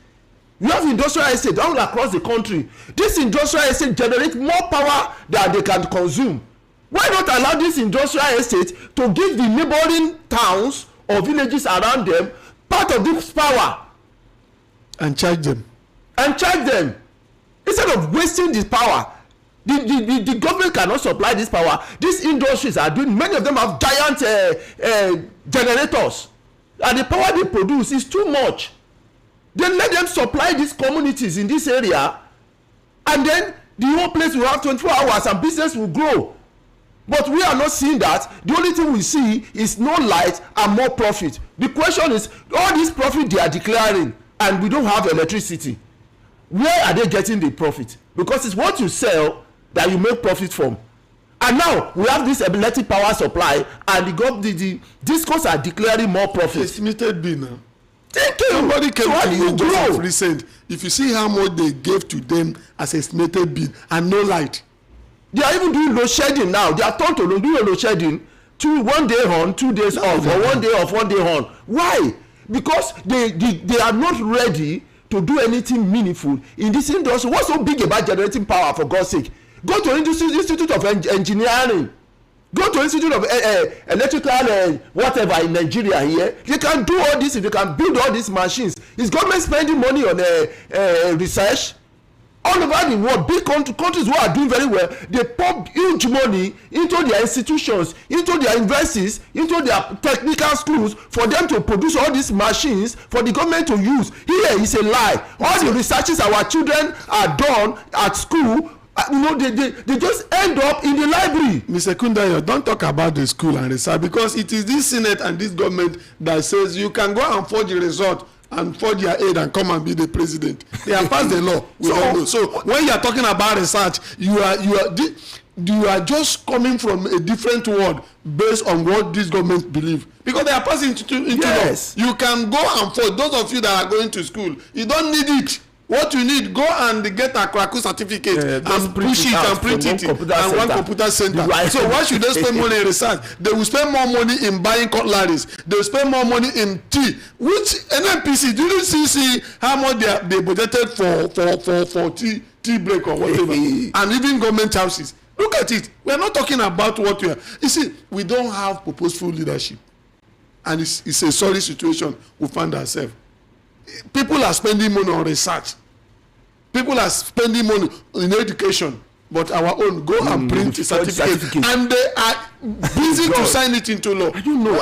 You have industrial estates all across the country. This industrial estate generates more power than they can consume. Why not allow this industrial estate to give the neighboring towns or villages around them part of this power? And charge them. Instead of wasting this power. The government cannot supply this power. These industries are doing, many of them have giant generators, and the power they produce is too much. Then let them supply these communities in this area, and then the whole place will have 24 hours and business will grow. But we are not seeing that. The only thing we see is no light and more profit. The question is, all this profit they are declaring, and we don't have electricity. Where are they getting the profit? Because it's what you sell that you make profit from. And now we have this electric power supply, and the discos are declaring more profit. Estimated bill now. Thank you. Somebody came so to me just recent. If you see how much they gave to them as estimated bill and no light. They are even doing load shedding now. They are told to do load shedding 1 day on, 2 days off, or 1 day off, 1 day on. Why? Because they are not ready to do anything meaningful in this industry. What's so big about generating power, for God's sake? Go to Institute of Engineering. Go to Institute of Electrical whatever in Nigeria here. They can do all this. They can build all these machines. Is government spending money on research? All over the world, big countries who are doing very well, they pump huge money into their institutions, into their universities, into their technical schools for them to produce all these machines for the government to use. Here is a lie. All the researches our children are done at school, they just end up in the library. Mr. Kundayo, don't talk about the school and research, because it is this Senate and this government that says you can go and forge the result and forge your aid and come and be the president. They have passed the law. We don't know. So when you are talking about research, you are just coming from a different world based on what this government believe, because they are passing into yes. law. You can go and forge. Those of you that are going to school, you don't need it. What you need, go and get a Krakow certificate and push it and print it in one computer center. Right. So why should they spend money in research? They will spend more money in buying cutleries. They will spend more money in tea. Which NNPC, did you see how much they budgeted for tea break or whatever? And even government houses. Look at it. We are not talking about what we are. You see, we don't have purposeful leadership. And it's a sorry situation we find ourselves. People are spending money on research. People are spending money in education, but our own go and print a certificate, and they are busy to sign it into law. I don't know.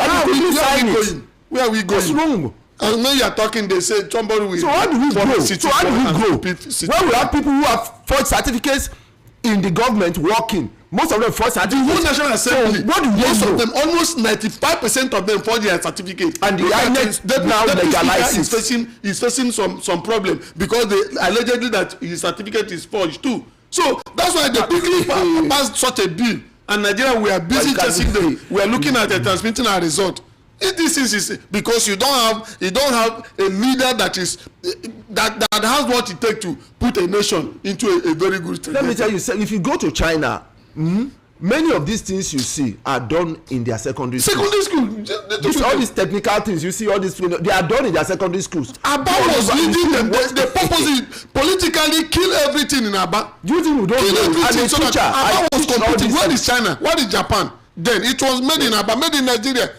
Where are we going? What's wrong? And when you are talking, they say somebody will. So how do we grow? When we have people who have forged certificates in the government working, most of them forged certificates. The whole National Assembly, so what do most of them, almost 95% of them forge their certificate. And the INEC now legalizes. Is facing some problem because they allegedly that his certificate is forged too. So that's why they quickly passed such a bill. And Nigeria, we are busy chasing them. We are looking at transmitting our result. This is because you don't have a leader that has what it takes to put a nation into a very good trajectory. Let me tell you, if you go to China, many of these things you see are done in their secondary school. All these technical things you see, all these they are done in their secondary schools. Aba was leading them. They purposely politically kill everything in Aba. Do you think we don't kill know? Everything so that Aba was competing. Where is China? Where is Japan? Then it was made in Aba, made in Nigeria.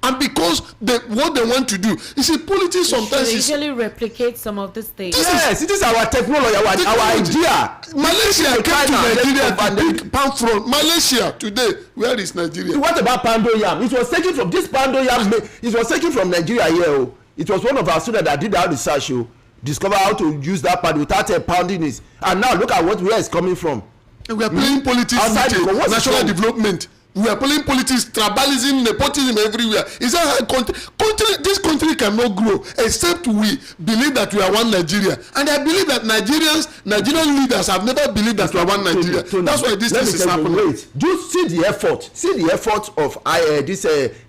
And because what they want to do, you see, politics sometimes usually replicate some of these things. Yes, it is our technology, our idea. Malaysia came to Nigeria to pick palm front. Malaysia today, where is Nigeria? What about Pando Yam? It was taken from this Pando Yam. It was taken from Nigeria here. It was one of our students that did that research. Discover how to use that pad without pounding it. And now look at where it's coming from. We are playing politics with national development. We are playing politics, tribalism, nepotism everywhere. Is that this country cannot grow except we believe that we are one Nigeria. And I believe that Nigerian leaders have never believed that we are one Nigeria. That's why this is happening. Wait, just see the effort of this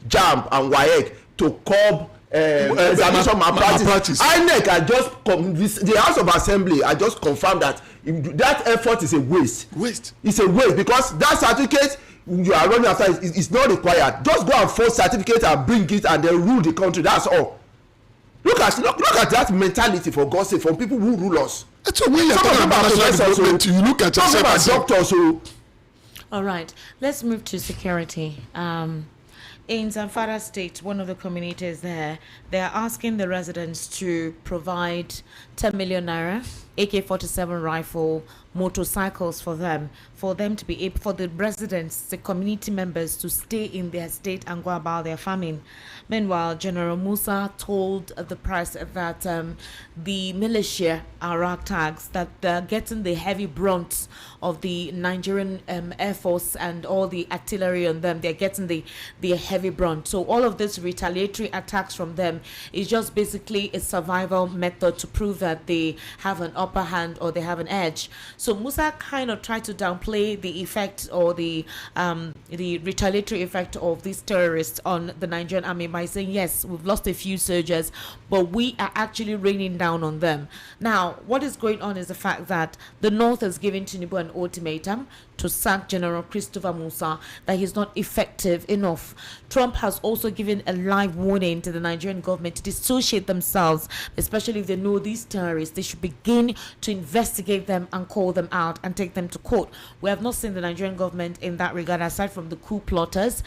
JAMB and WAEC to curb examination malpractice. INEC had just the House of Assembly had just confirmed that effort is a waste. It's a waste because that certificate you are running after it's not required. Just go and forge certificate and bring it and then rule the country. That's all. Look at that mentality, for God's sake, from people who rule us. That's when you're talking about development, you look at yourself as doctors. All right, let's move to security. In Zamfara State, one of the communities there, they are asking the residents to provide 10 million naira, AK-47 rifle, motorcycles for them to be able, for the residents, the community members, to stay in their state and go about their farming. Meanwhile, General Musa told the press that the militia are ragtags, that they're getting the heavy brunt of the Nigerian Air Force and all the artillery on them. They're getting the heavy brunt. So all of this retaliatory attacks from them is just basically a survival method to prove that they have an upper upper hand or they have an edge. So Musa kind of tried to downplay the effect or the retaliatory effect of these terrorists on the Nigerian army by saying, yes, we've lost a few soldiers, but we are actually raining down on them. Now, what is going on is the fact that the North has given Tinubu an ultimatum to sack General Christopher Musa, that he's not effective enough. Trump has also given a live warning to the Nigerian government to dissociate themselves, especially if they know these terrorists. They should begin to investigate them and call them out and take them to court. We have not seen the Nigerian government in that regard, aside from the coup plotters.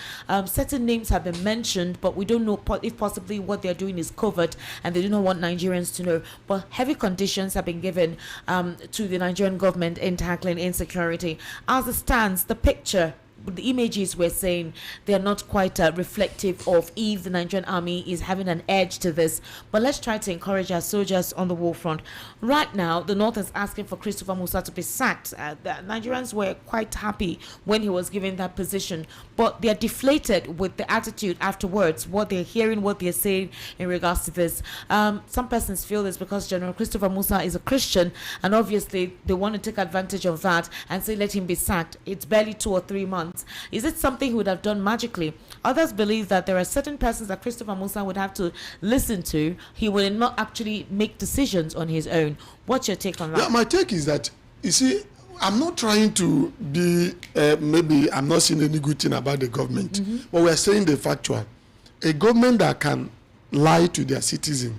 Certain names have been mentioned, but we don't know if possibly what they're doing is covered and they do not want Nigerians to know. But heavy conditions have been given to the Nigerian government in tackling insecurity. As it stands, the picture, the images we're saying, they are not quite reflective of if the Nigerian army is having an edge to this. But let's try to encourage our soldiers on the war front. Right now, the North is asking for Christopher Musa to be sacked. The Nigerians were quite happy when he was given that position, but they are deflated with the attitude afterwards, what they're hearing, what they're saying in regards to this. Some persons feel it's because General Christopher Musa is a Christian, and obviously they want to take advantage of that and say, let him be sacked. It's barely 2 or 3 months. Is it something he would have done magically? Others believe that there are certain persons that Christopher Musa would have to listen to. He will not actually make decisions on his own. What's your take on that? Yeah, my take is that, you see, I'm not trying to be, maybe I'm not seeing any good thing about the government, but we're saying the factual. A government that can lie to their citizen,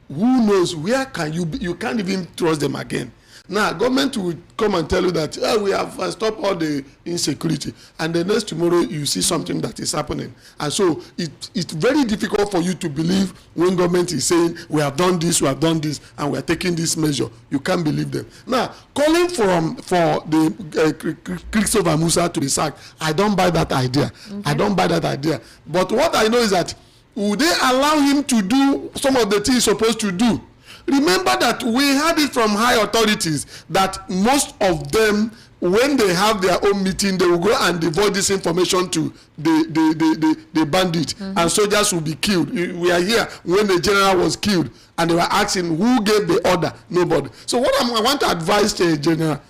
who knows, where can you can't even trust them again. Now, government will come and tell you that we have stopped all the insecurity, and the next tomorrow you see something that is happening. And so it's very difficult for you to believe when government is saying, we have done this, and we are taking this measure. You can't believe them. Now, calling for the Christopher Musa to be sacked, I don't buy that idea. Okay. I don't buy that idea. But what I know is that, would they allow him to do some of the things he's supposed to do? Remember that we had it from high authorities that most of them, when they have their own meeting, they will go and devote this information to the bandit, and soldiers will be killed. We are here when the general was killed, and they were asking who gave the order. Nobody. So what I want to advise General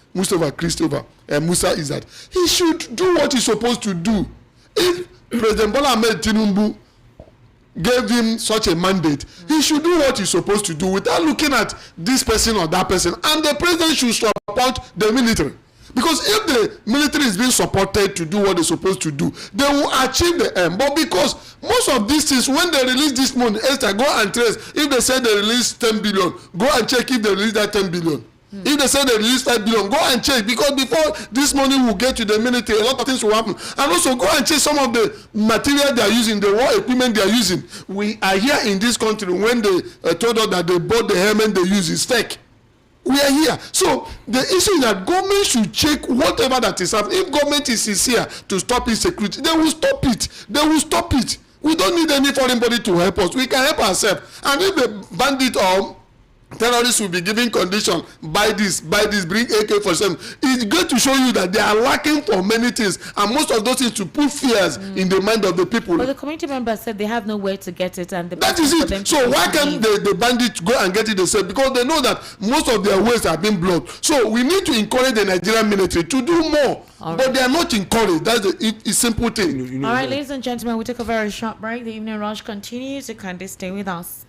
Christopher Musa is that he should do what he's supposed to do. If President Bola Ahmed Tinubu gave him such a mandate, he should do what he's supposed to do without looking at this person or that person. And the president should support the military. Because if the military is being supported to do what they're supposed to do, they will achieve the end. But because most of these things, when they release this money, Esther, go and trace. If they say they release 10 billion, go and check if they release that 10 billion. If they say they release 5 billion, go and check, because before this money will get to the military, a lot of things will happen. And also go and check some of the material they are using, the war equipment they are using. We are here in this country when they told us that they bought the helmet they use is fake. We are here. So the issue is that government should check whatever that is happening. If government is sincere to stop insecurity, they will stop it. They will stop it. We don't need any foreign body to help us. We can help ourselves. And if the bandit or terrorists will be giving condition, buy this, bring AK-47. It's good to show you that they are lacking for many things, and most of those things to put fears in the mind of the people. But the community members said they have no way to get it, and that is it. So why can't the bandits go and get it themselves? Because they know that most of their ways have been blocked. So we need to encourage the Nigerian military to do more. But they are not encouraged. That's the simple thing. All right, ladies and gentlemen, we take a very short break. The evening rush continues. You kindly stay with us.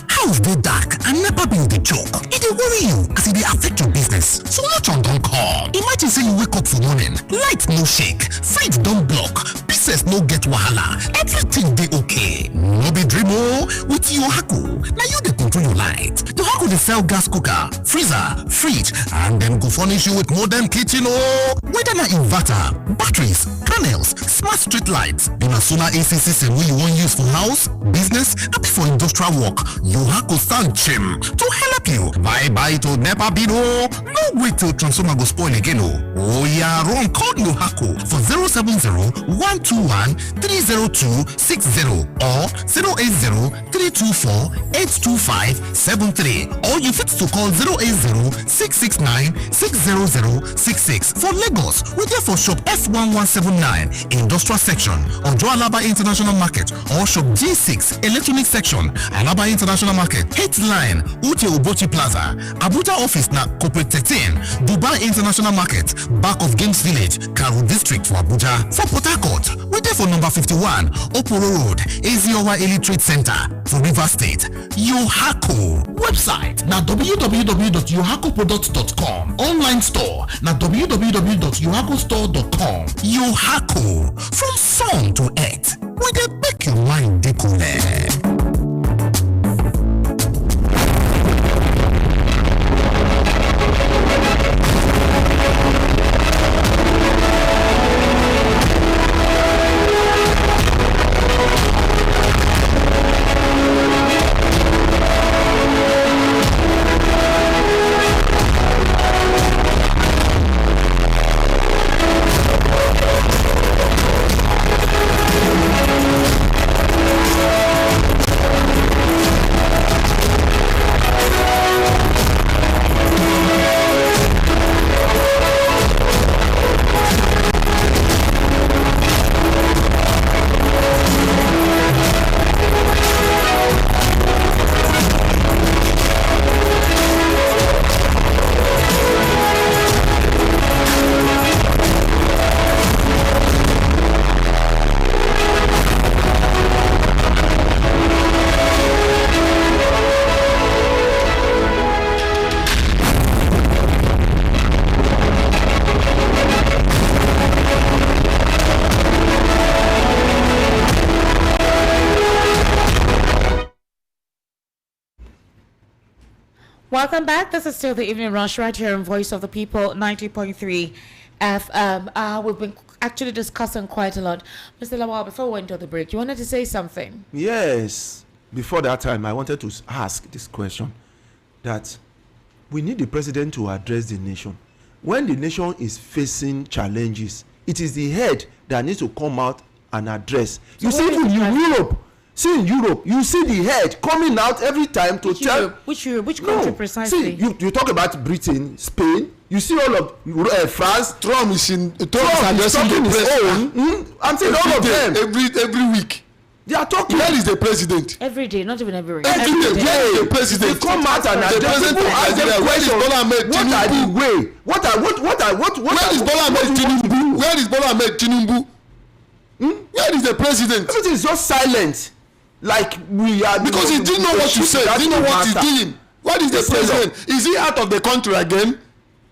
How is it dark and never been the joke? It dey worry you as it dey affect your business. So much on don come. Imagine say you wake up for morning, light no shake, fridge don block, business no get wahala, everything dey okay. No be dream o. With Yohaku, na you dey control your light. Yohaku dey sell gas cooker, freezer, fridge, and dem go furnish you with modern kitchen o. Whether na inverter, batteries, panels, smart street lights, na solar AC system wey you wan use for house, business, abi for industrial work, Yohaku stand chim to help you. Bye to NEPA bill o. No wait till transformer go spoil again o. Oh yeah, run call Yohaku for 070-12 080-321-30260 or 080-324-82573, or you fit to call 080-669-60066. For Lagos, we there for shop F1179 Industrial Section, Ojo Alaba International Market, or shop G6 Electronic Section, Alaba International Market, Headline, Ute Obochi Plaza, Abuja Office na Corporate 13, Dubai International Market, back of Games Village, Karu District for Abuja. For Port Harcourt, we there for number 51, Oporo Road, Eziowa Elite Trade Center. For River State, Yohako. Website na www.yohakoproducts.com. Online store na www.yohakostore.com. Yohako, from sun to earth, we dey make your mind dey cool. Welcome back. This is still the Evening Rush right here on Voice of the People, 90.3 FM. We've been actually discussing quite a lot. Mr. Lawal, before we went to the break, you wanted to say something? Yes. Before that time, I wanted to ask this question, that we need the president to address the nation. When the nation is facing challenges, it is the head that needs to come out and address. So you see, even in Europe, you see the head coming out every time to tell Europe? Which country precisely? See, you talk about Britain, Spain. You see all of France. Trump is talking his own. I'm saying all of them every week. They are talking. Where is the president? Every day, not even every week. Every day. Where is the president? They come out and address people. Ask them questions. What are Where is Bola Ahmed Tinubu? Where is Bola Ahmed Tinubu? Where is the president? Everything is just silent. Like we are, because he didn't know what you said. He didn't know what he's doing. What is the president? Is he out of the country again?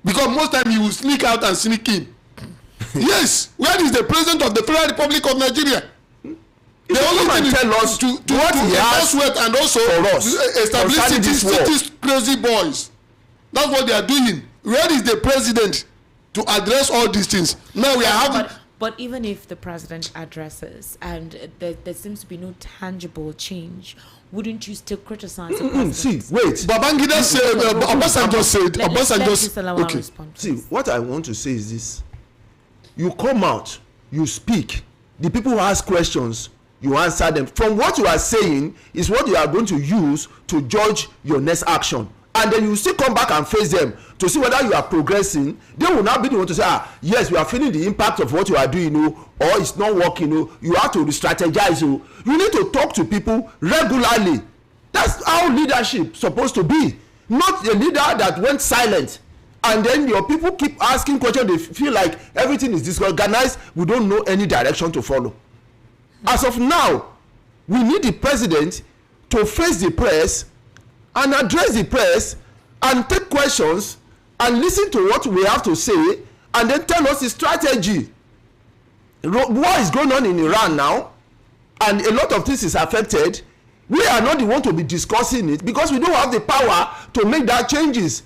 Because most time he will sneak out and sneak in. Yes. Where is the president of the Federal Republic of Nigeria? The only thing tell us to what he has and also establish cities crazy boys. That's what they are doing. Where is the president to address all these things? Now we are having. But even if the president addresses and there seems to be no tangible change, wouldn't you still criticize the president? See, wait. Babangida said, Obasanjo said, okay. See, what I want to say is this. You come out, you speak. The people who ask questions, you answer them. From what you are saying is what you are going to use to judge your next action. And then you still come back and face them to see whether you are progressing. They will not be the one to say, yes, we are feeling the impact of what you are doing, or it's not working. You have to re-strategize. You need to talk to people regularly. That's how leadership is supposed to be. Not a leader that went silent. And then your people keep asking questions. They feel like everything is disorganized. We don't know any direction to follow. As of now, we need the president to face the press and address the press and take questions and listen to what we have to say and then tell us the strategy. War is going on in Iran now, and a lot of things is affected. We are not the one to be discussing it because we don't have the power to make that changes.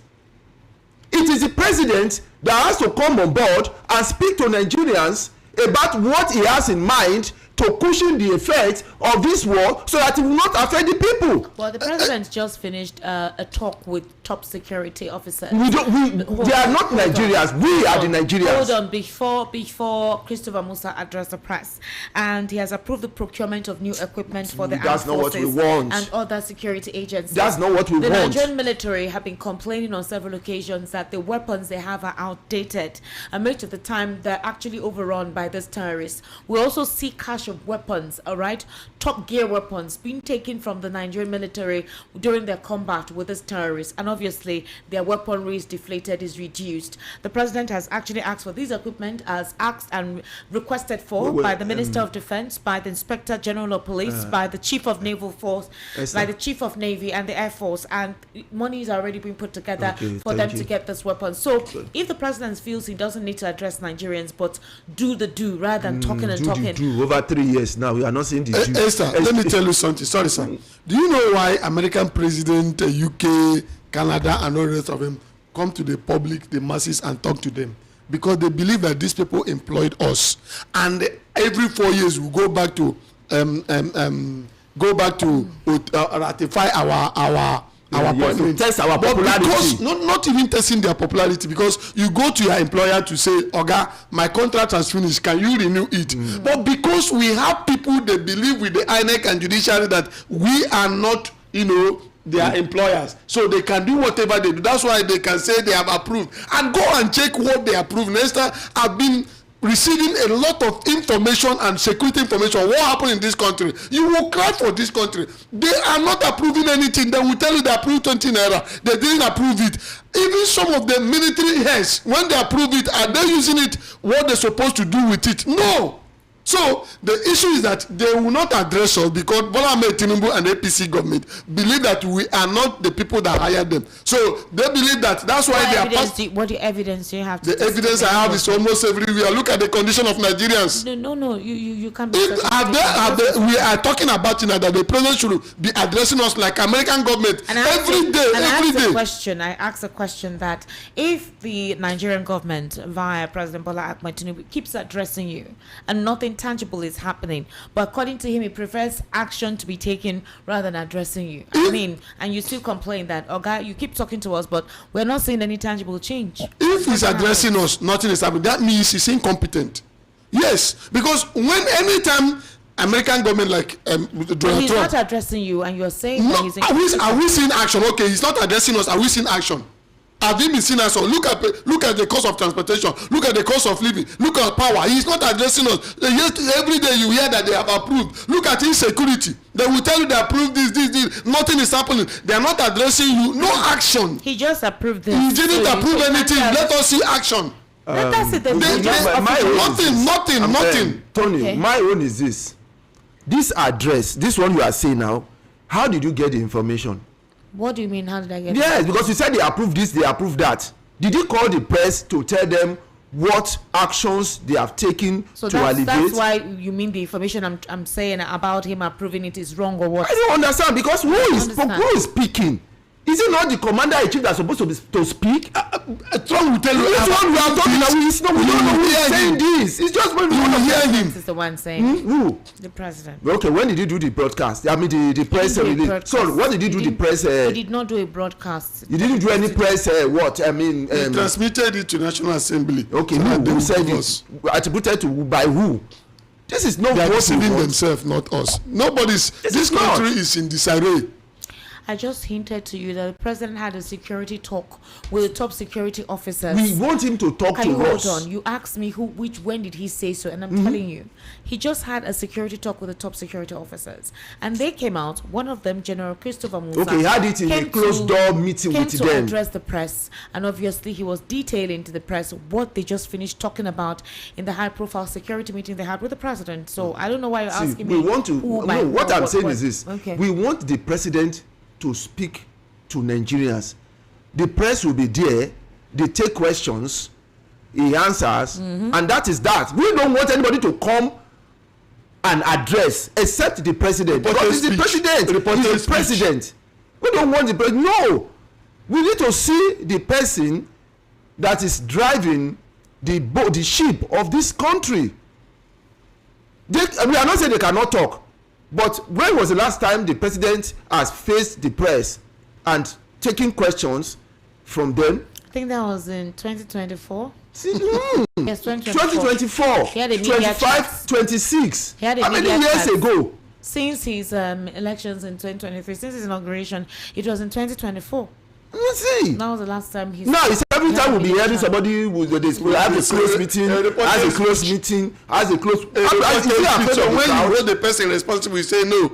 It is the president that has to come on board and speak to Nigerians about what he has in mind to cushion the effects of this war so that it will not affect the people. Well, the president just finished a talk with top security officers. They are not Nigerians. We are the Nigerians. Hold on, before Christopher Musa addressed the press, and he has approved the procurement of new equipment for the armed forces and other security agencies. That's not what we want. The Nigerian military have been complaining on several occasions that the weapons they have are outdated, and much of the time they're actually overrun by these terrorists. We also see cache of weapons, all right, top gear weapons being taken from the Nigerian military during their combat with these terrorists, and obviously their weaponry is deflated, is reduced. The president has actually asked for these equipment, as asked and requested for by the Minister of Defense, by the Inspector General of Police, by the Chief of Naval Force, by the Chief of Navy and the Air Force, and money is already being put together for them to get this weapon. So if the president feels he doesn't need to address Nigerians but do rather than talking and talking. Over 3 years now, we are not seeing the do. Esther, let me tell you something. Sorry, sir. Do you know why American president, UK, Canada, and all the rest of them come to the public, the masses, and talk to them? Because they believe that these people employed us, and every 4 years we go back to ratify our appointment. Test our popularity. Because not even testing their popularity, because you go to your employer to say, Oga, my contract has finished, can you renew it? But because we have people that believe with the INEC and judiciary that we are not, their employers, so they can do whatever they do. That's why they can say they have approved, and go and check what they approved. Nesta have been receiving a lot of information and security information. What happened in this country? You will cry for this country. They are not approving anything. They will tell you they approved 20 naira. They didn't approve it. Even some of the military heads, when they approve it, are they using it what they're supposed to do with it? No. So the issue is that they will not address us because Bola Ahmed Tinubu and the APC government believe that we are not the people that hired them. So they believe that's why they are. What evidence do you have? The evidence I have is almost everywhere. Look at the condition of Nigerians. No. You can't. We are talking about that the president should be addressing us like American government every day. I asked a question that if the Nigerian government via President Bola Ahmed Tinubu keeps addressing you and nothing tangible is happening, but according to him he prefers action to be taken rather than addressing you, and you still complain that you keep talking to us but we're not seeing any tangible change. If he's addressing us, nothing is happening, that means he's incompetent. Yes, because anytime American government like Donald Trump, he's not addressing you and you're saying no, that he's incompetent. Are we seeing action? Okay, he's not addressing us. Are we seeing action? Have you been seen as well? Look at the cost of transportation. Look at the cost of living. Look at power. He's not addressing us. Every day you hear that they have approved. Look at insecurity. They will tell you they approved this. Nothing is happening. They are not addressing you. No action. He just approved this. He didn't approve anything. Let us see action. Let us see nothing. Tony, okay. My own is this. This address, this one you are saying now, how did you get the information? What do you mean? How did I get it? Yes, because you said they approved this, they approved that. Did you call the press to tell them what actions they have taken to alleviate? That's why you mean the information I'm saying about him approving it is wrong or what? I don't understand, because who is speaking? Is it not the commander-in-chief that's supposed to speak? Trump will tell you. This one we are talking about. We don't know who is saying this. It's just when we want to hear him. This is the one saying. Who? The president. Okay, when did he do the broadcast? I mean the press release. So what did he do the press? He did not do a broadcast. You didn't do any press. What? I mean. He transmitted it to National Assembly. Okay, who said it? Attributed to by who? This is not. They are deceiving themselves, not us. Nobody's. This country is in disarray. I just hinted to you that the president had a security talk with the top security officers. We want him to talk to us. Hold on. You asked me when did he say so, and I'm telling you, he just had a security talk with the top security officers, and they came out. One of them, General Christopher Musa. Okay, he had it in a closed door meeting with them. Came to address the press, and obviously he was detailing to the press what they just finished talking about in the high-profile security meeting they had with the president. So I don't know why you're asking me. What I'm saying is this: we want the president to speak to Nigerians. The press will be there, they take questions, he answers, and that is that. We don't want anybody to come and address except the president. Because he's the president. He's the president. We don't want the president. No. We need to see the person that is driving the ship of this country. We are not saying they cannot talk, but when was the last time the president has faced the press and taking questions from them? I think that was in 2024. Yes, 2024. 25, 26. How many years ago? Since his elections in 2023, since his inauguration, it was in 2024. Let's see. That was the last time he. Now it's every time we'll be hearing somebody who have a close meeting, has a close meeting, has a close. When you hold the person responsible, you say no.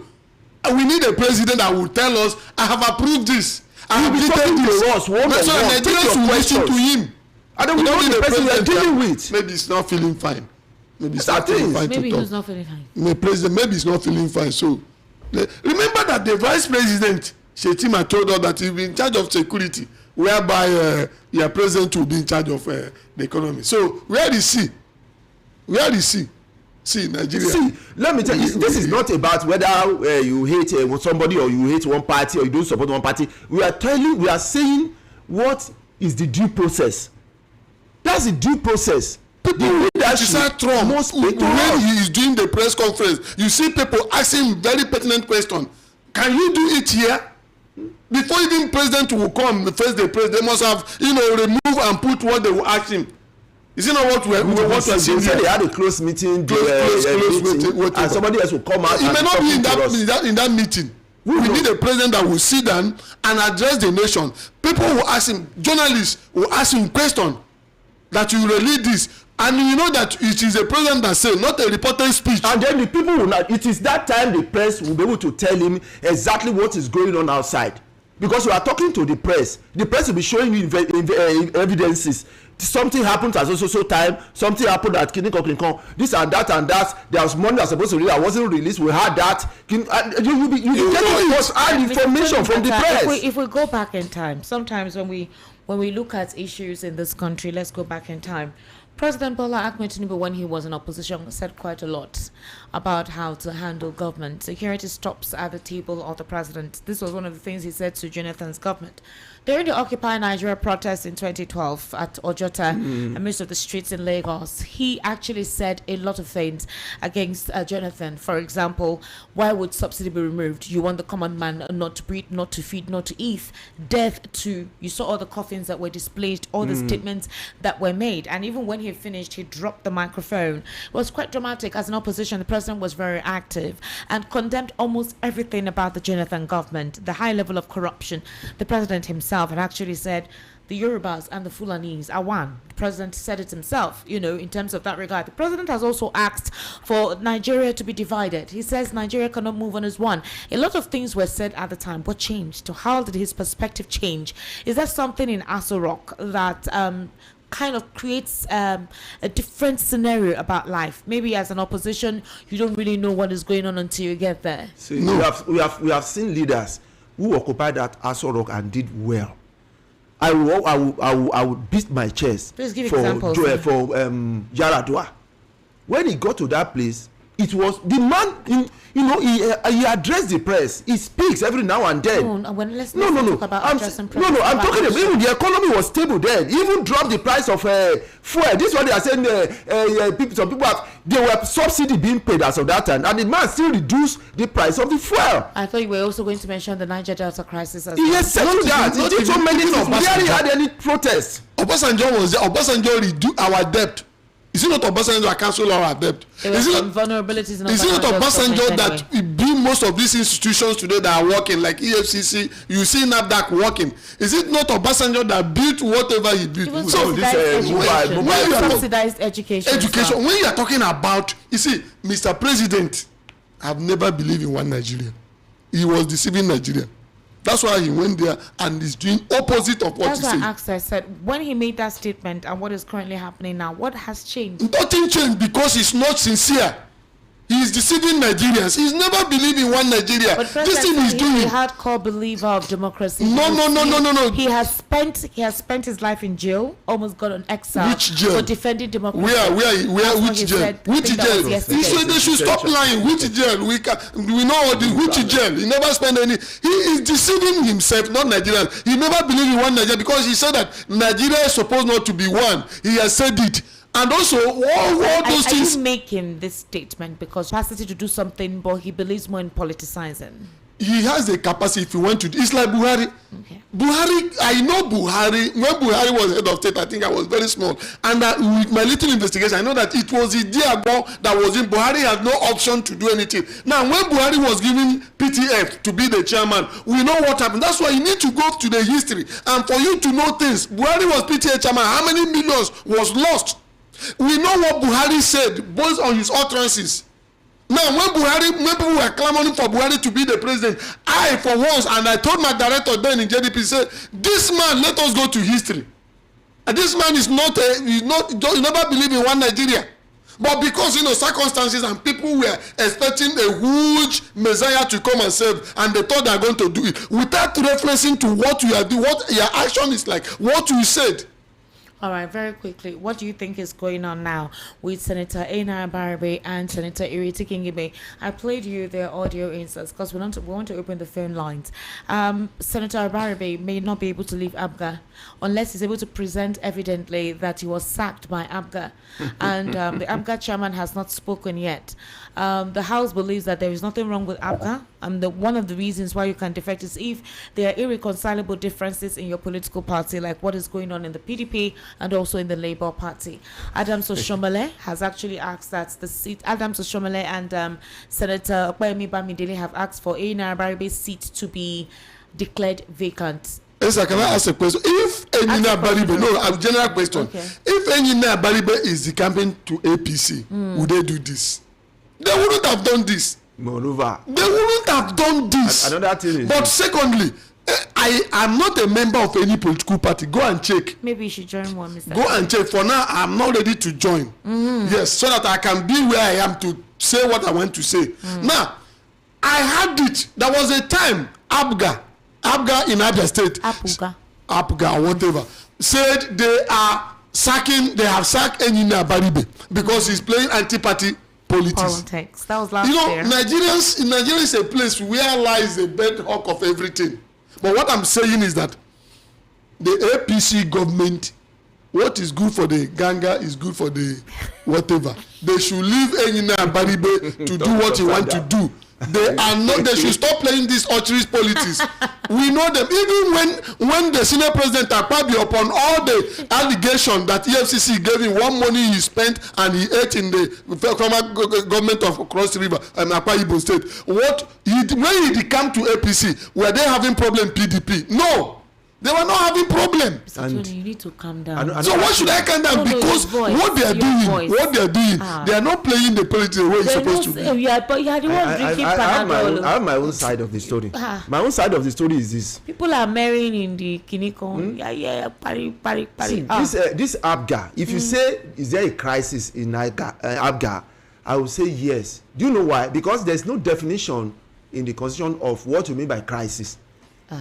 We need a president that will tell us, I have approved this. I have detailed this. So Nigerians will listen to him. I don't know the person you're dealing with. Maybe he's not feeling fine. Maybe he's not feeling fine. Maybe he's not feeling fine. Maybe he's not feeling fine. So remember that the vice president Shetima told us that he'll be in charge of security, whereby your president will be in charge of the economy. So where is he? Where is he? See, Nigeria. See, let me tell you, this is not about whether you hate somebody or you hate one party or you don't support one party. We are saying what is the due process. That's the due process. People criticize Trump when he is doing the press conference. You see people asking very pertinent questions. Can you do it here? Before even president will come face the press, they must have remove and put what they will ask him. Is it not what we saying? They had a close meeting, meeting, and somebody else will come out. He may not be in that meeting. We need a president that will sit down and address the nation. People will ask him, journalists will ask him questions that you relate this. And you know that it is a president that says, not a reported speech. And then the people will not. It is that time the press will be able to tell him exactly what is going on outside. Because you are talking to the press. The press will be showing you evidences. Something happened at so time. Something happened at Kinikon. This and that and that. There was money that was supposed to release. I wasn't released. We had that. You getting first-hand information from the press. If we go back in time, sometimes when we look at issues in this country, let's go back in time. President Bola Ahmed Tinubu, when he was in opposition, said quite a lot about how to handle government. Security stops at the table of the president. This was one of the things he said to Jonathan's government. During the Occupy Nigeria protest in 2012 at Ojota, amidst of the streets in Lagos, he actually said a lot of things against Jonathan. For example, why would subsidy be removed? You want the common man not to breathe, not to feed, not to eat. Death to, you saw all the coffins that were displayed, all the statements that were made. And even when he finished, he dropped the microphone. It was quite dramatic. As an opposition, the president was very active and condemned almost everything about the Jonathan government, the high level of corruption. The president himself had actually said the Yorubas and the Fulanese are one. The president said it himself, in terms of that regard. The president has also asked for Nigeria to be divided. He says Nigeria cannot move on as one. A lot of things were said at the time. What changed? How did his perspective change? Is there something in Aso Rock that kind of creates a different scenario about life? Maybe as an opposition, you don't really know what is going on until you get there. See, we have seen leaders who occupied that Aso Rock and did well. I will beat my chest for Yaradua. When he got to that place, it was the man. He addressed the press. He speaks every now and then. I'm talking about even the economy was stable then. He even dropped the price of fuel. This is what they are saying. Some people there were subsidy being paid as of that time, and the man still reduced the price of the fuel. I thought you were also going to mention the Niger Delta crisis as well. Yes, settled that. He did so many things. We hardly had any protests. Obasanjo was there. Obasanjo reduced our debt. Is it not Obasanjo that cancel our debt? Is it not Obasanjo that build most of these institutions today that are working, like EFCC? You see NAFDAC working. Is it not Obasanjo that built whatever he built? So subsidized education. When you are talking about, you see, Mr. President, I've never believed in one Nigerian. He was deceiving Nigeria. That's why he went there and is doing opposite of what he said. That's why I asked. I said, when he made that statement and what is currently happening now, what has changed? Nothing changed because he's not sincere. He is deceiving Nigerians. He's never believed in one Nigeria. But this thing he's doing. He's a hardcore believer of democracy. No. He has spent his life in jail, almost got on exile. Which jail? For defending democracy. Which jail? Which jail? He said they should stop lying. Which jail? We know which jail. He never spent any. He is deceiving himself, not Nigerians. He never believed in one Nigeria because he said that Nigeria is supposed not to be one. He has said it. And also, all those things. Are you making this statement because capacity to do something, but he believes more in politicizing? He has the capacity if he went to. It's like Buhari. Okay. Buhari, I know Buhari. When Buhari was head of state, I think I was very small. And with my little investigation, I know that it was the Diabo that was in. Buhari had no option to do anything. Now, when Buhari was given PTF to be the chairman, we know what happened. That's why you need to go to the history. And for you to know things, Buhari was PTF chairman. How many millions was lost? We know what Buhari said based on his utterances. Now, when people were clamoring for Buhari to be the president, I, for once, and I told my director then in JDP, said, this man, let us go to history. And this man is not, he never believed in one Nigeria. But because, circumstances and people were expecting a huge messiah to come and save, and they thought they are going to do it, without referencing to what you are doing, what your action is like, what you said. All right, very quickly, what do you think is going on now with Senator Ena Baribe and Senator Ireti Kingibe? I played you their audio inserts because we want to open the phone lines. Senator Baribe may not be able to leave APGA unless he's able to present evidently that he was sacked by APGA. And the APGA chairman has not spoken yet. The House believes that there is nothing wrong with APGA. One of the reasons why you can defect is if there are irreconcilable differences in your political party, like what is going on in the PDP and also in the Labour Party. Adams Oshomole has actually asked that the seat, Adams Oshomole and Senator Okwemi Bamidele have asked for Ena Baribe's seat to be declared vacant. Yes, can I ask a question? If Ena Baribe, no, a general question. Okay. If Ena Baribe is decamping to APC, would they do this? They wouldn't have done this. Moreover, they wouldn't have done this. Another thing is, but secondly, I am not a member of any political party. Go and check. Maybe you should join one, Mr. Go and check. For now, I'm not ready to join. Yes, so that I can be where I am to say what I want to say. Now, I had it. There was a time APGA in Abia State, APGA or whatever, said they have sacked Ena Baribe because he's playing anti-party politics. That was last year. Nigeria is a place where lies the bedrock of everything. But what I'm saying is that the APC government, what is good for the Ganga is good for the whatever. They should leave Ena Baribe to do what he wants to do. They are not. They should stop playing this ultras politics. We know them. Even when the senior president Akpabio, upon all the allegations that EFCC gave him what money he spent and he ate in the former government of Cross River and Akwa Ibom State, when he decamped to APC, were they having problem PDP? No. They were not having problem. Mr. Tony, you need to calm down. So why should I calm down? Because what they are doing, they are not playing the politics the way it's supposed to be. But you are the one drinking Panadol. I have my own side of the story. My own side of the story is this. People are marrying in the Kiniko. See, this APGA, if you say, is there a crisis in APGA, I will say yes. Do you know why? Because there's no definition in the constitution of what you mean by crisis.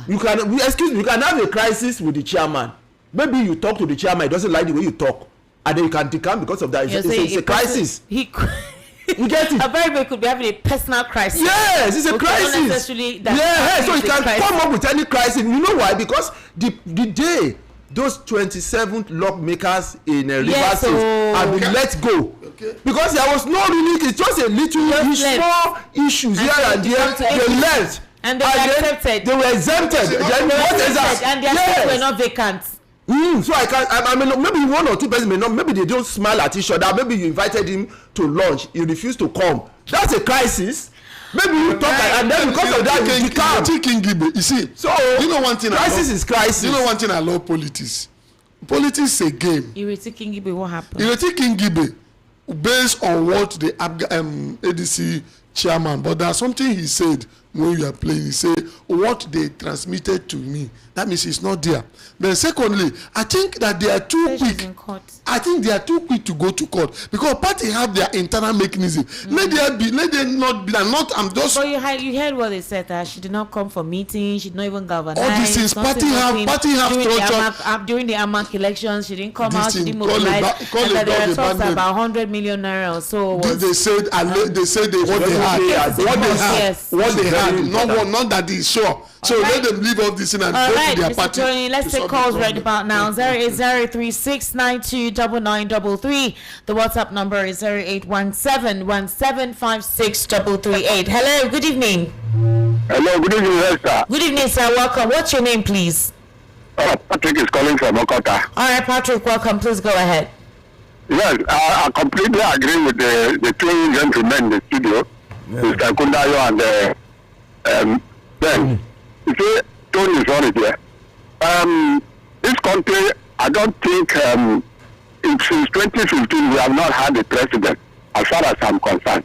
You can have a crisis with the chairman. Maybe you talk to the chairman, he doesn't like the way you talk, and then you can decamp because of that. It's a crisis. You get it? A Baribe could be having a personal crisis. Yes, it's a crisis. Not necessarily that so you can come up with any crisis. You know why? Because the day those 27 lawmakers in Rivers State have been let go. Okay. Because there was no really, it's just a little small issues here and there. They left. And they were accepted. They were exempted. And their seats were not vacant. So I mean, maybe one or two persons may not, maybe they don't smile at each other. Maybe you invited him to lunch, he refused to come. That's a crisis. Maybe you talk and then because of that you can't. You see, so you know one thing. Crisis is crisis. You know one thing I love politics. Politics is a game. Ireti Kingibe, what happened? Ireti Kingibe, based on what the ADC chairman, but there's something he said when you are playing. He said what they transmitted to me, that means it's not there. Then secondly, I think that they are too quick. I think they are too quick to go to court because party have their internal mechanism. Let them not be. I'm just. But you heard what they said, that she did not come for meetings. She did not even govern. All these things party have structure. During the AMAC elections, she didn't come out. She didn't mobilize. And that there were talks about 100 million naira. So they said what they had. Not that is sure. So let them leave all this in and go right, their Mr. party. Tony, let's take calls right about now. 08036929933. The WhatsApp number is 081717563338. Hello, good evening. Hello, good evening, sir. Good evening, sir. Welcome. What's your name, please? Patrick is calling from Okota. All right, Patrick, welcome. Please go ahead. Yes, I completely agree with the two gentlemen in the studio, Mr. Kundayo and Ben. You see, Tony is on it here. This country, I don't think since 2015 we have not had a president, as far as I'm concerned.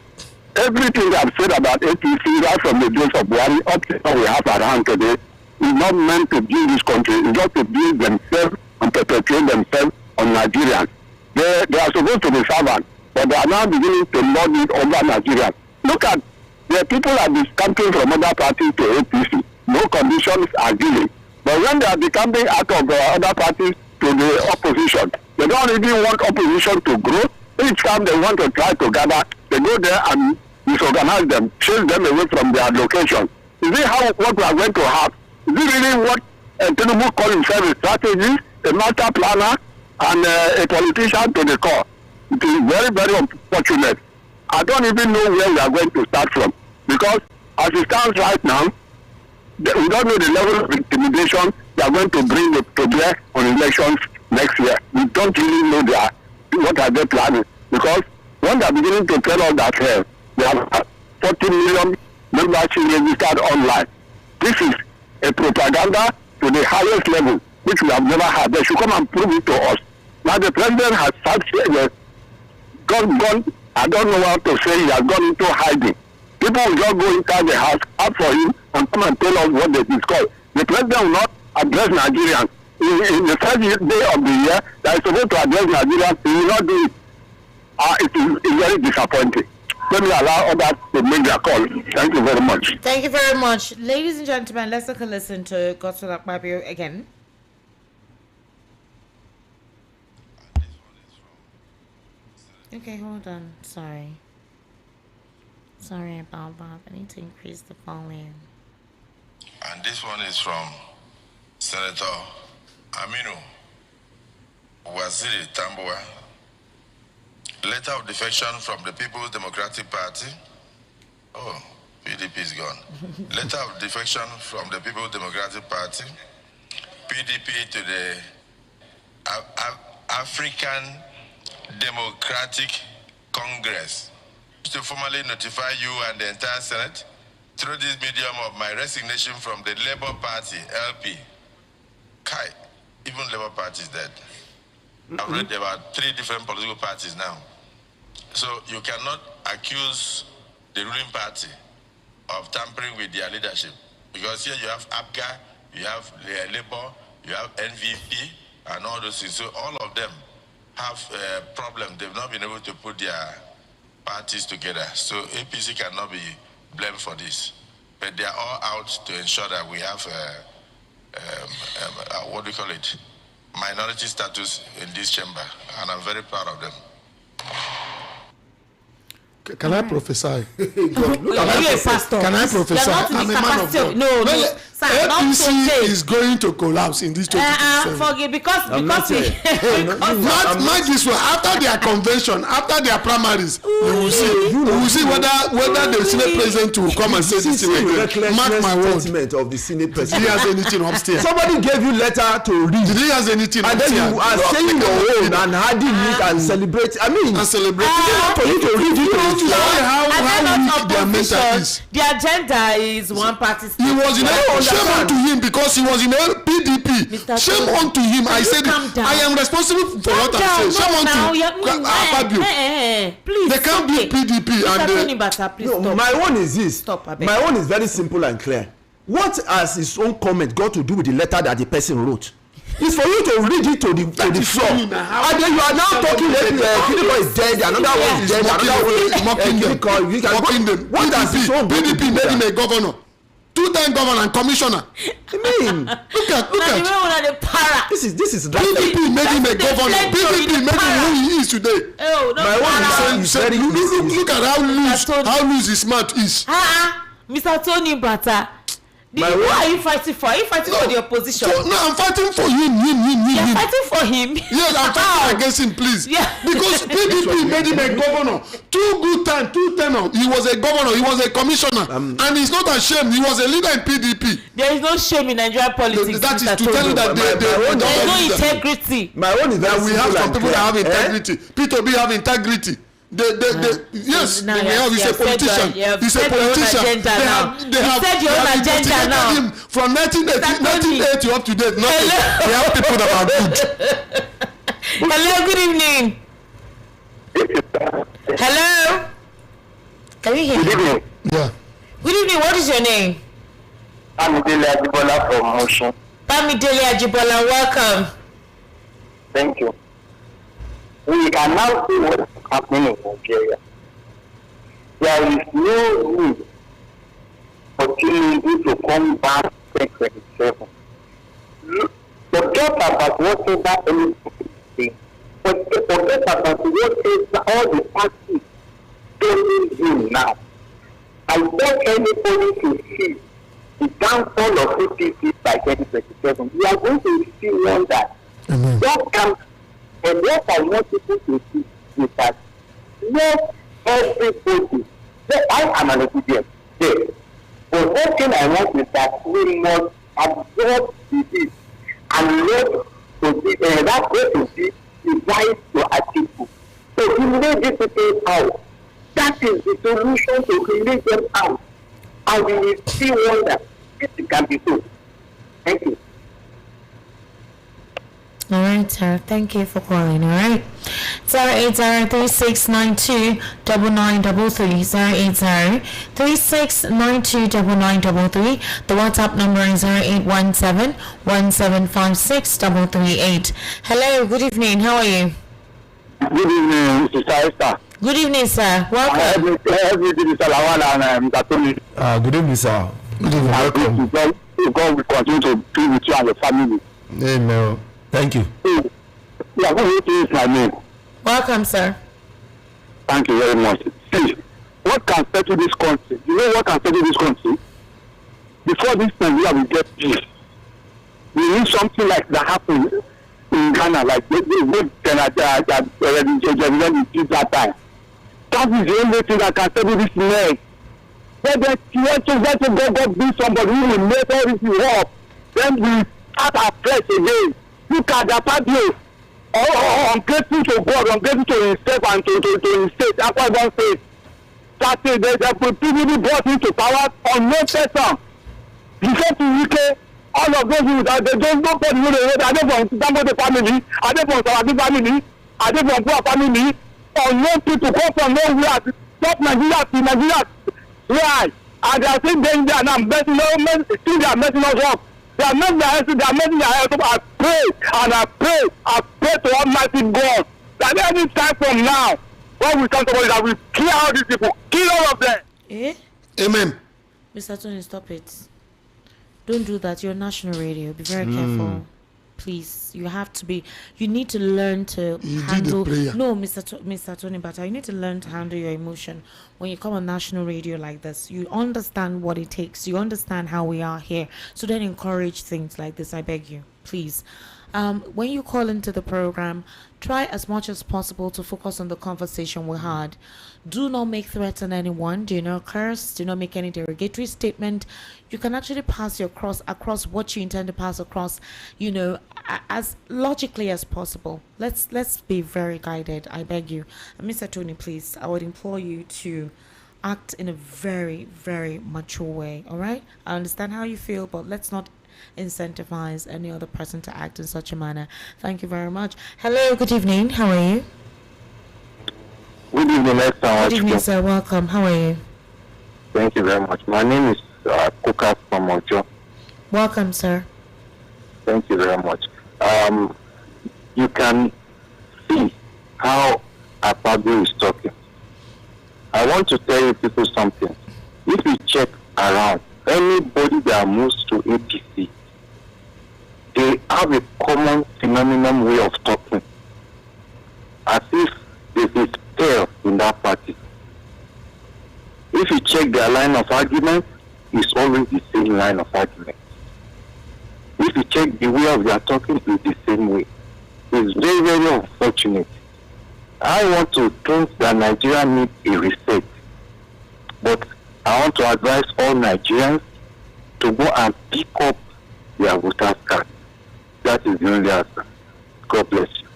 Everything I've said about APC, right from the days of Buhari up to what we have around today, is not meant to build this country. It's just to build themselves and perpetuate themselves on Nigerians. They are supposed to be servants, but they are now beginning to lord it over Nigerians. Look at the people are discounting from other parties to APC. No conditions are given. But when they are decamping out of other parties to the opposition, they don't even want opposition to grow. Each time they want to try to gather, they go there and disorganize them, chase them away from their location. Is it what we are going to have? Is it really what Tinubu called himself a strategist, a master planner, and a politician to the core? It is very, very unfortunate. I don't even know where we are going to start from, because as it stands right now, we don't know the level of intimidation they are going to bring to bear on elections next year. We don't really know what are they planning, because when they are beginning to tell us that they have 40 million membership registered online. This is a propaganda to the highest level, which we have never had. They should come and prove it to us. Now the president has gone, I don't know what to say, he has gone into hiding. People will just go inside the house, ask for him, and come and tell us what they discuss. The president will not address Nigerians. In the first day of the year, that is supposed to address Nigerians, he will not do it. It is very disappointing. Let me allow others to make their call. Thank you very much. Thank you very much. Ladies and gentlemen, let's take a listen to Godswill Akpabio again. Okay, hold on. Sorry about that. I need to increase the volume. And this one is from Senator Aminu Waziri Tambuwa. Letter of defection from the People's Democratic Party. Oh, PDP is gone. Letter of defection from the People's Democratic Party, PDP to the African Democratic Congress to formally notify you and the entire Senate through this medium of my resignation from the Labour Party, LP. Kai, even Labour Party is dead. I've read about 3 different political parties now. So you cannot accuse the ruling party of tampering with their leadership, because here you have APGA, you have Labour, you have NVP, and all those things. So all of them have a problem. They've not been able to put their parties together. So APC cannot be blamed for this. But they are all out to ensure that we have what do you call it? Minority status in this chamber, and I'm very proud of them. Can I prophesy? Pastor. Can I prophesy? I'm a man of God. No, APC is going to collapse in this 2027. Forgive because mind this one. After their convention, after their primaries, we will see whether the Senate president will come and say this thing again. Mark my word. Of the Senate president. Did he has anything upstairs? Somebody gave you letter to read. Did he has anything upstairs? And then you are saying your own and adding it and celebrate. I mean, and celebrate. For you to read it. How weak their mental is. The agenda is one party. He was in shame unto him because he was in a PDP. Shame unto him. I said I am responsible for what I say. Shame unto Akpabio. Please. They can't be PDP and no, my own is this. My own is very simple and clear. What has his own comment got to do with the letter that the person wrote? It's for you to read it to the floor. And then you are now talking that Tinubu is dead, another one is dead, another one is mocking them. What does his own PDP made him a governor, 2-time governor and commissioner. I mean, look at. This is PDP made him a governor. PDP made him who he is today. My one is very look at how loose his mouth is. Mr. Tony Bata. Who are you fighting for? Are you fighting for the opposition? No, I'm fighting for him. You're fighting for him? Yes, I'm fighting against him, please. Yeah. Because PDP made him a governor. 2 tenors. He was a governor, he was a commissioner. And he's not ashamed. He was a leader in PDP. There is no shame in Nigerian politics. That is to tell you that there is no integrity. My own is that we have some people that have integrity. P2B have integrity. Yes, they have. He's a politician. He's a politician. They have agenda now. From 1980 up to date, nothing. They have people that are good. Hello, good evening. Hello. Can you hear me? Yeah. Good evening. What is your name? Bamidele Ajibola from Motion. Bamidele Ajibola, welcome. Thank you. We can now see what is happening in Nigeria. There is no need for Tinubu to come back to 2027. Forget about whatever anybody say. Forget about whatever all the parties don't do now. I want anybody to see the downfall of APGA by 2027. We are going to see wonders. What can and what I want people to see is that not everybody, I am an obedient, yes. But one thing I want is that we must absorb disease and not to be, that way to be designed to achieve. So to lay these people out, that is the solution to lay them out. And we will see wonder if it can be so. Thank you. All right, sir. Thank you for calling. All right. 08036929933. 08036929933. The WhatsApp number is 0817175638. Hello. Good evening. How are you? Good evening, Sister Esther. Good evening, sir. Welcome. Good evening, sir. Good evening. Welcome. God will continue to be with you and your family. Amen. Thank you. Yeah, what is my name? Welcome, sir. Thank you very much. See, what can settle this country? You know what can settle this country? Before this Nigeria will get peace, we need something like that happen in Ghana, like the that time. That is the only thing that can settle this mess. Let us go be somebody who will make everything up. Then we start afresh again. Look at the APGA. Ungrateful to God, ungrateful to himself and to his state. That's why God says that they people brought into power on no person. You said to UK, all of those who that they don't know who they are they from Zamfara family, are they from Saudi family, are they from poor family, unknown people come from nowhere, stop Nigeria to Nigeria. Right. And they are still danger now, still they are messing us up. They are messing their heads up. I pray to Almighty God that any time from now, when we come to that we kill all these people, kill all of them. Amen. Mr. Tony, stop it. Don't do that. You're national radio. Be very careful. Please, you need to learn to handle. No, Mr. Tony Bata, you need to learn to handle your emotion when you come on national radio like this. You understand what it takes. You understand how we are here. So then encourage things like this. I beg you, please. When you call into the program, try as much as possible to focus on the conversation we had. Do not make threats on anyone. Do not curse. Do not make any derogatory statement. You can actually pass your across what you intend to pass across, as logically as possible. Let's be very guided. I beg you. And Mr. Tony, please, I would implore you to act in a very, very mature way. All right? I understand how you feel, but let's not incentivize any other person to act in such a manner. Thank you very much. Hello, good evening. How are you? Good evening, Esther. Good evening, sir. Welcome. How are you? Thank you very much. My name is Kuka from Ojo. Welcome, sir. Thank you very much. You can see how APGA is talking. I want to tell you people something. If you check around, anybody that moves to APC, they have a common phenomenon way of talking, as if there is spell in that party. If you check their line of argument, is always the same line of argument. If you check the way of their talking, it's the same way. It's very, very unfortunate. I want to think that Nigeria needs a reset. But I want to advise all Nigerians to go and pick up their voters card. That is the only answer. God bless you.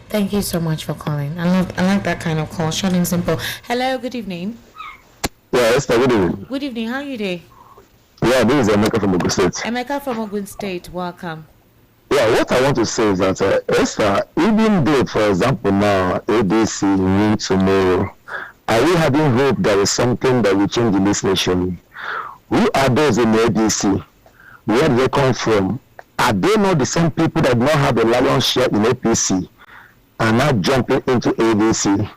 Thank you so much for calling. I like that kind of call. Short and simple. Hello, good evening. Yeah, Esther, good evening. Good evening. How are you today? Yeah, this is Emeka from Ogun State. Emeka from Ogun State. Welcome. Yeah, what I want to say is that, Esther, even though, for example, now ADC win tomorrow, are we having hope there is something that will change in this nation? Who are those in the ADC? Where do they come from? Are they not the same people that do not have a lion's share in APC and now jumping into ADC?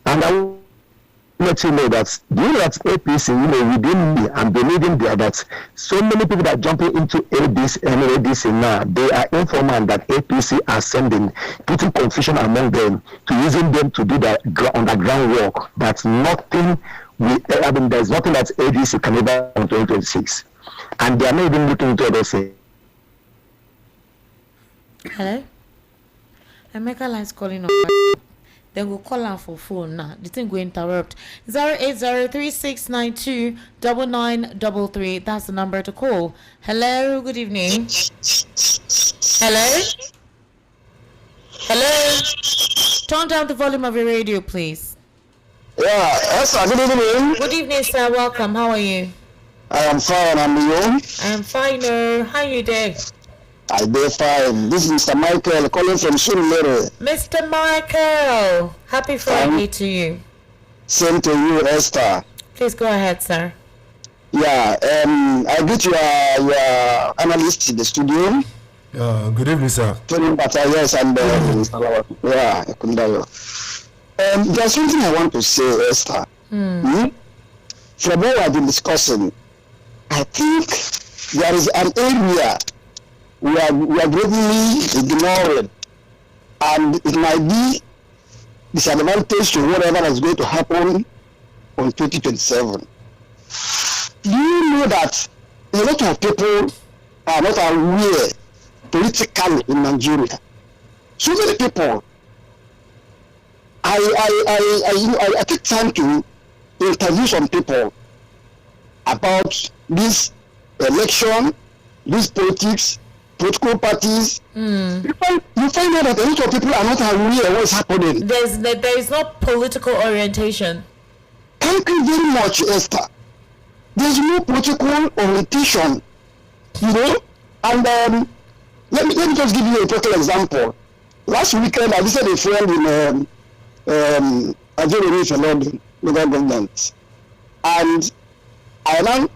And I will let you know that during that APC, within me, I'm believing there that so many people that are jumping into ADC now, they are informing that APC are sending, putting confusion among them, to using them to do the underground work. That's nothing. There's nothing that ADC can ever in 2026, and they are not even looking into other things. Hello? Emeka line's calling on. Then we'll call out for phone now. The thing will interrupt. 08036929933. That's the number to call. Hello, good evening. Hello? Hello? Turn down the volume of your radio, please. Yeah, yes, good evening. Good evening, sir. Welcome. How are you? I am fine, and you? I am fine. How are you doing? I do fine. This is Mr. Michael calling from Surulere. Mr. Michael, happy Friday to you. Same to you, Esther. Please go ahead, sir. Yeah, I greet your analyst in the studio. Good evening, sir. Yes, and yeah, there's something I want to say, Esther. From what we have been discussing, I think there is an area we are greatly ignoring, and it might be disadvantage to whatever is going to happen on 2027. Do you know that a lot of people are not aware politically in Nigeria? So many people. I take time to interview some people about this election, this politics, political parties. You find out that a lot of people are not aware of what's happening. There is no political orientation. Thank you very much, Esther. There's no political orientation, and let me just give you a total example. Last weekend, I visited a friend in London, local government, and I now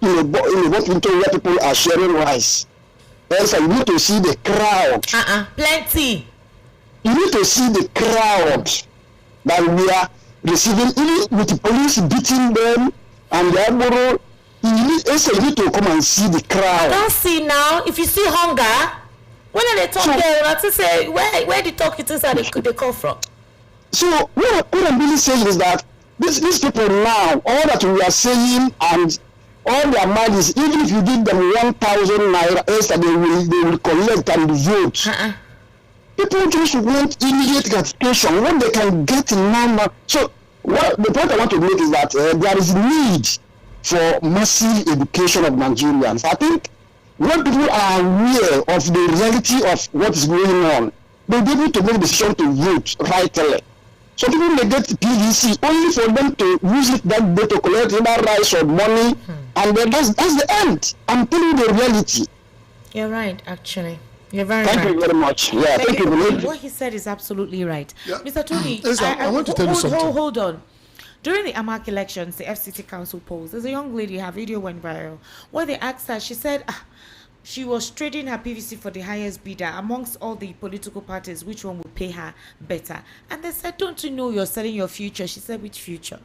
walk into where people are sharing rice. Else, you need to see the crowd. Plenty. You need to see the crowd that we are receiving, even with the police beating them and the borrow. You need to come and see the crowd. Don't see now. If you see hunger, when are they talking? To say where the talk it is and they come from. So what I'm really saying is that these people now, all that we are saying and all their mind is, even if you give them 1,000 naira extra, they will collect and vote. People just want immediate gratification when they can get now. So the point I want to make is that there is need for massive education of Nigerians. I think when people are aware of the reality of what is going on, they'll be able to make a decision to vote rightly. So people may get PVC only for them to use it that day to collect either rice or money, and then that's the end. I'm telling you the reality. You're right, actually. You're very right. Thank you very much. Yeah, thank you. What he said is absolutely right. Yeah. Mr. Tony, I want to tell you something. Hold on. During the AMAC elections, the FCT Council polls, there's a young lady, her video went viral, where they asked her, she said, she was trading her PVC for the highest bidder amongst all the political parties, which one would pay her better. And they said, don't you know you're selling your future? She said, which future?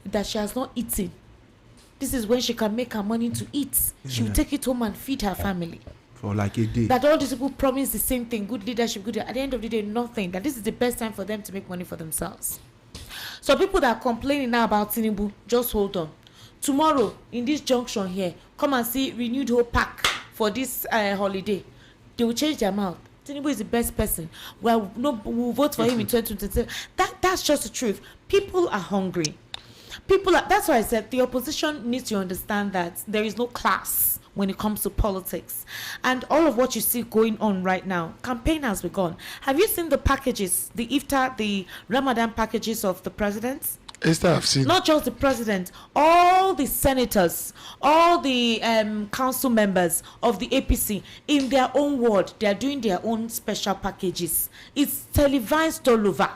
That she has not eaten. This is when she can make her money to eat. She will take it home and feed her family. For like a day. That all these people promise the same thing, good leadership, at the end of the day, nothing. That this is the best time for them to make money for themselves. So people that are complaining now about Tinubu, just hold on. tomorrow in this junction here, come and see renewed hope pack for this holiday. They will change their mouth. Tinubu is the best person. Well, no, we'll vote for him in 2027. That's just the truth. People are hungry. That's why I said the opposition needs to understand that there is no class when it comes to politics. And all of what you see going on right now, campaign has begun. Have you seen the packages, the iftar, the Ramadan packages of the presidents? Esther, I've seen. Not just the president, all the senators, all the council members of the APC, in their own ward, they are doing their own special packages. It's televised all over.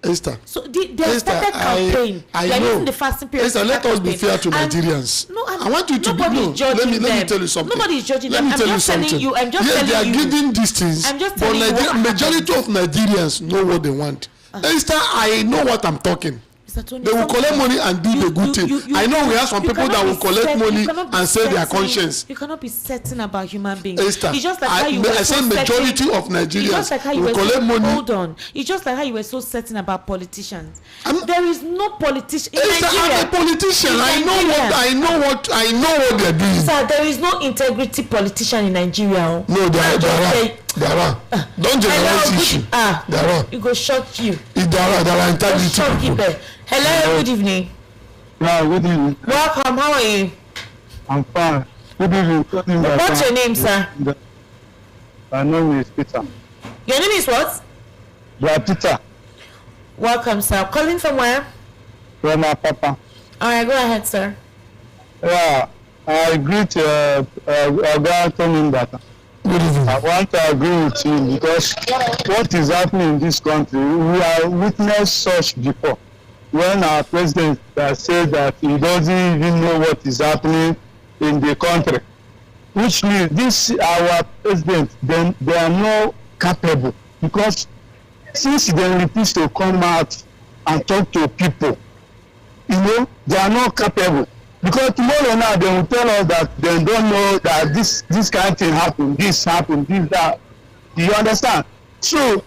Esther. So they started campaign. I they are know. using the fasting period. Esther, let us be fair to Nigerians. I want you to be. No, let me tell you something. Nobody is judging them. I'm just telling you. I'm just telling you. Yes, they are giving these things. I'm just telling you. But majority of Nigerians know what they want. Esther, I know what I'm talking. They will collect money and do the good thing. I know we have some people that will collect money and sell their conscience. You cannot be certain about human beings. Esther, it's just like how you were I so said majority certain, of Nigerians like will collect money. Hold on. It's just like how you were so certain about politicians. There is no politician in Esther, Nigeria. I'm a politician. I know what they're doing. Sir, there is no integrity politician in Nigeria. No, there are. Don't generalize issue. There are. It go shock you. There are integrity people. Hello, good evening. Yeah, good evening. Welcome, how are you? I'm fine. Good evening. What's your name, sir? My name is Peter. Your name is what? Yeah, Peter. Welcome, sir. Calling from where? From my papa. Alright, go ahead, sir. Yeah, I greet Oga Tony Mbata. I want to agree with you because what is happening in this country, we have witnessed such before. When our president said that he doesn't even know what is happening in the country, which means this our president, then they are not capable, because since they refuse to come out and talk to people, they are not capable. Because tomorrow now they will tell us that they don't know that this kind of thing happened, this happened, this, that. Do you understand? So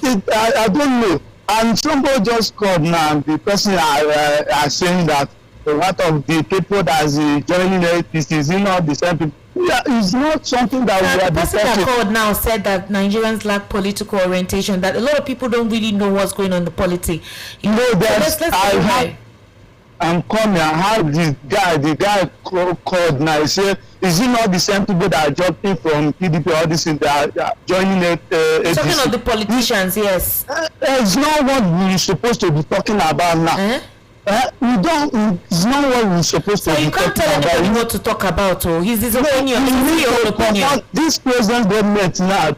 I don't know. And somebody just called now, the person are saying that a lot of the people that is joining APC is not the same people. Yeah, it's not something that we are discussing. The person that called now said that Nigerians lack political orientation, that a lot of people don't really know what's going on in the polity. I'm coming. I had the guy called now. He said, is it not the same people that are jumping from PDP or this thing that are joining APC? Talking of the politicians, yes. It's not what we're supposed to be talking about now. It's not what we're supposed to be talking about. So you can't tell anybody what to talk about. He's his opinion. He's your opinion. This present government now,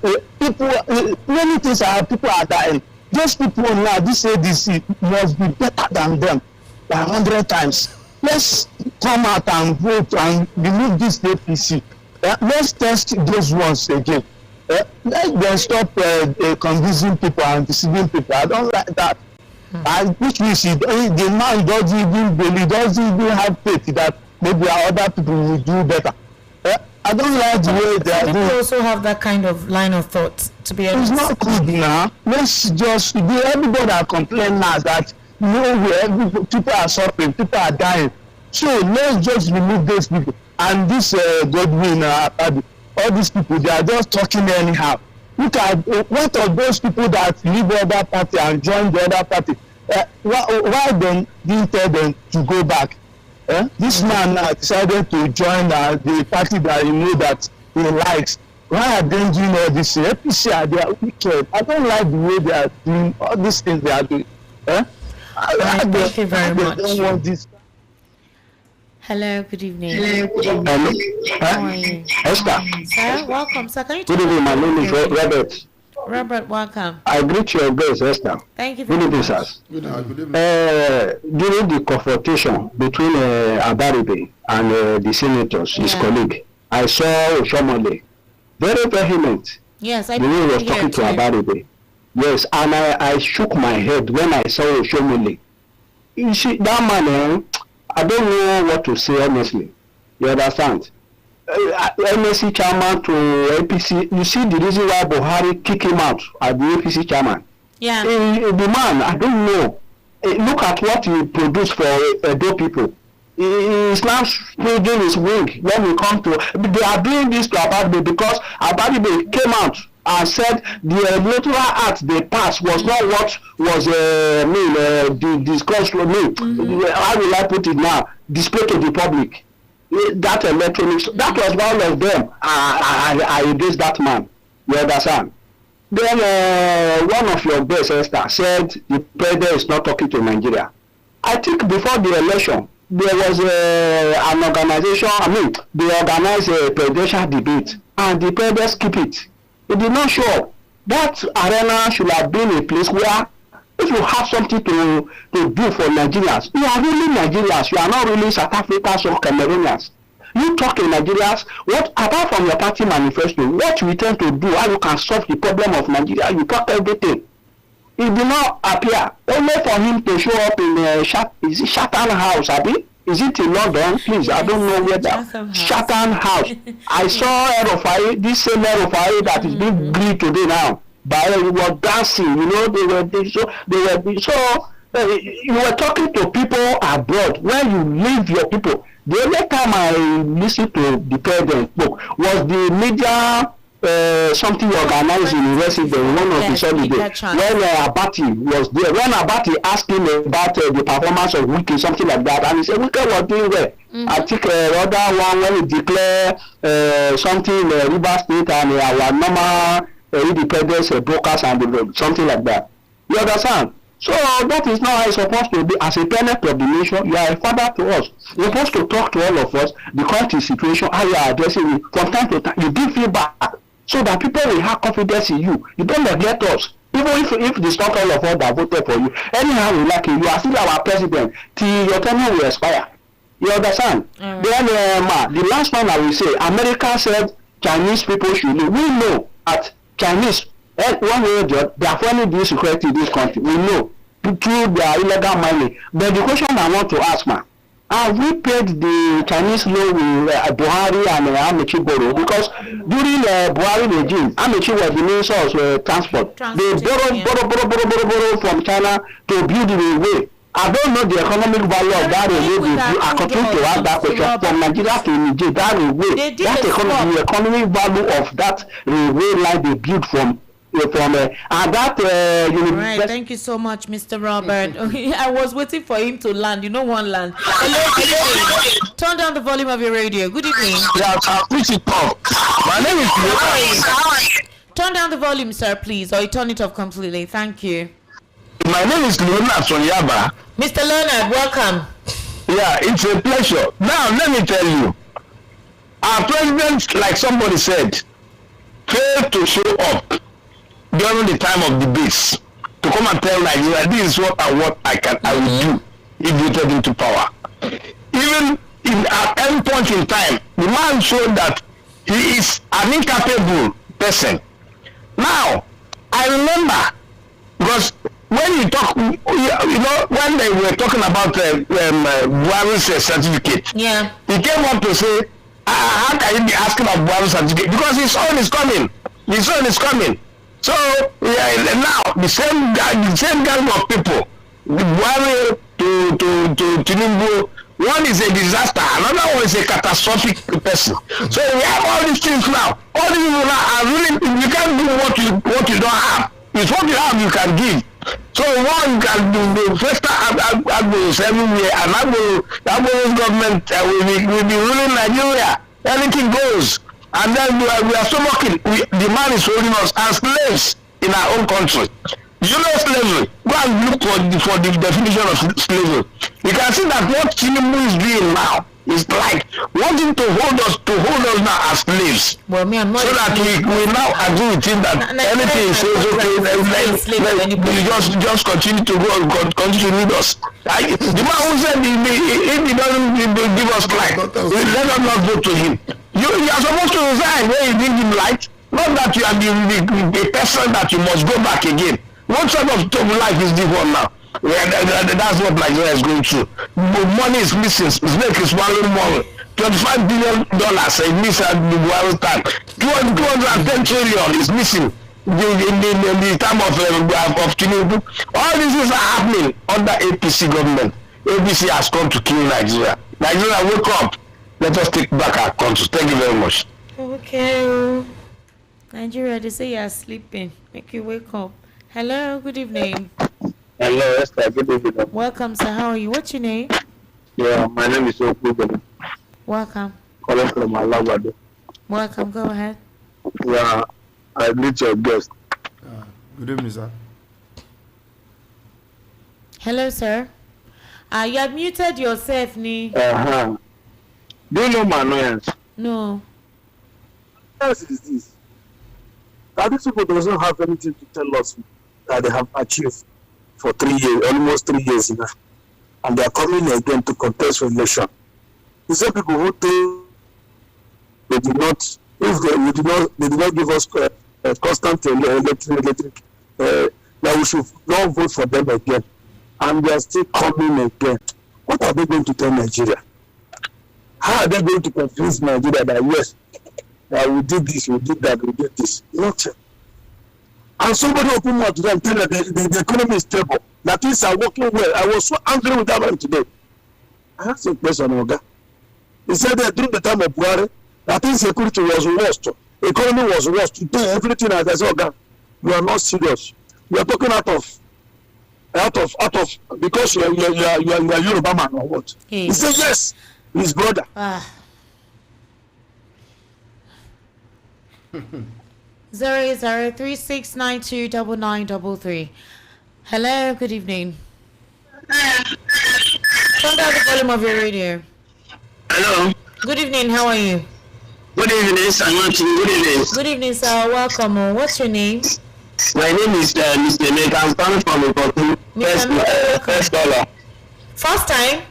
many things people are dying. Those people now, this ADC must be better than them by 100 times. Let's come out and vote and remove this APC. Let's test those ones again. Let them stop convincing people and deceiving people. I don't like that. Which means the man doesn't even believe, doesn't even have faith that maybe other people will do better. I don't like the way they are doing. People also have that kind of line of thought, to be honest. It's not good now. Let's just everybody are complaining now that people are suffering, people are dying. So let's just remove those people. And this Godwin, all these people, they are just talking anyhow. Look at what of those people that leave the other party and join the other party. Why then didn't tell them to go back? This man decided to join the party that that he likes. Why are they doing all this? APC, they are wicked. I don't like the way they are doing all these things they are doing. Thank you very much. Don't want this. Hello, good evening. Hello. How are you? Esther. Sir, welcome. Sir, can you Good evening, my name is Robert. Robert, welcome. I greet your grace, Esther. Thank you very much. Good evening, sirs. During the confrontation between Abaribe and the senators, his colleague, I saw Oshomole very vehement. Yes, I the way he was talking to Abaribe. Yes, and I shook my head when I saw Oshomole. You see, that man, I don't know what to say honestly. You understand? MSC chairman to APC, you see the reason why Buhari kicked him out as the APC chairman. Yeah. The man, I don't know. Look at what he produced for Edo people. is now spreading his wing when we come to. They are doing this to Abadibe because Abadibe came out and said the electoral act they passed was not what was discussed with me. How will I put it now? Displayed to the public. That electronic, that was one of them. I against that man. You understand? Then one of your best, Esther, said the president is not talking to Nigeria. I think before the election, there was an organization, they organized a presidential debate, and the president skipped it. It did not show up. That arena should have been a place where if you have something to do for Nigerians, you are really Nigerians, you are not really South Africans or Cameroonians. You talk to Nigerians, what apart from your party manifesto, what you intend to do, how you can solve the problem of Nigeria, you talk everything. It did not appear. Only for him to show up in is it Chatham House, Abi? Is it in London? Please, I don't know where that Chatham House. I saw Rufai, this same Rufai that is being grilled today now. But he was dancing, you know, you were talking to people abroad. When you leave your people, the only time I listened to the president spoke was the media something organized in residence, one of the holidays, when Abati was there. When Abati asked him about the performance of Wiki, something like that, and he said Wiki was doing well. I think other one when he declared something in River State and our normal independence brokers and something like that. You understand? So that is not how it's supposed to be. As a parent of the nation, you are a father to us. You're supposed to talk to all of us, the country situation, how you are addressing it. From time to time, you give feedback so that people will have confidence in you. You don't neglect us. Even if it's not all of us that voted for you, anyhow we like you are still our president till your tenure will expire. You understand? Then the last one I will say, America said Chinese people should leave. We know that Chinese, one way or the other, they are funding the security in this country. We know through their illegal money. But the question I want to ask, man, have we paid the Chinese loan with Buhari and Amechi Boro? Because during Buhari regime, Amechi was the minister of transport. They borrow from China to build the railway. I don't know the economic value of that railway. I continue to ask that question from Nigeria to Niger. That railway, the economic value of that railway line they built from and that right, thank you so much, Mr. Robert. I was waiting for him to land. You know, one land. Hello, good evening. Turn down the volume of your radio. Good evening. My name is Turn down the volume, sir, please, or you turn it off completely. Thank you. My name is Leonard Sonyaba. Mr. Leonard, welcome. Yeah, it's a pleasure. Now, let me tell you, our president, like somebody said, failed to show up during the time of debates to come and tell Nigeria, this is what I will do if you get into power. Even at any point in time, the man showed that he is an incapable person. Now, I remember, because when you talk, you know, when they were talking about Buhari's certificate, yeah, he came up to say, how can you be asking about Buhari's certificate? Because his son is coming. His son is coming. So now the same gang of people, the Buhari to Tinubu, one is a disaster, another one is a catastrophic person. So we have all these things now. All these people now are really, you can't do what you don't have. It's what you have you can give. So one can do the first Agbo's everywhere, and Agbo's government will be ruling Nigeria. Anything goes. And then we are so lucky. The man is holding us as slaves in our own country. You know slavery. Go and look for the definition of slavery. You can see that what Tinubu is doing now is like wanting to hold us now as slaves. Well, me, I'm not so that we now agree with him that anything he says okay, we just continue to go and continue to lead us. The man who said if he doesn't give us light, let us not vote to him. You are supposed to resign when you give him light. Not that you are the person that you must go back again. What sort of life is this one now? That's what Nigeria is going through. Money is missing. Snake is swallowing money. $25 billion is missing at the Buhari time. 210 trillion is missing in the time of Tinubu. All these things are happening under APC government. APC has come to kill Nigeria. Nigeria, wake up. Let us take back our country. Thank you very much. Okay. Nigeria, they say you are sleeping. Make you wake up. Hello, good evening. Hello, Esther. Good evening. Welcome, sir. How are you? What's your name? Yeah, my name is Okubo. Welcome. Calling from Alabado. Welcome. Go ahead. Yeah, I meet your guest. Good evening, sir. Hello, sir. You have muted yourself, Ni. Do you know my annoyance? No. What is this? That these people doesn't have anything to tell us that they have achieved for 3 years, almost 3 years now. And they are coming again to contest for election. The same people who think they did not, if they did not give us constant electric, that we should not vote for them again. And they are still coming again. What are they going to tell Nigeria? How are they going to convince Nigeria that yes, that we did this, we did that, we did this? Nothing. And somebody opened up to them, tell them the economy is stable, that things are working well. I was so angry with that man today. I asked him a question, Oga. He said that during the time of Buhari, that insecurity was worst. Economy was worst. Today, everything as I said, Oga, you are not serious. You are talking out of because you are Yoruba man or what? He said yes, his brother. 0036929933. Hello, good evening. Turn down the volume of your radio. Hello. Good evening, how are you? Good evening, sir. Good evening. Good evening, sir. Welcome. What's your name? My name is Mr. Emeka. I'm coming from Ikotu. First caller. First time?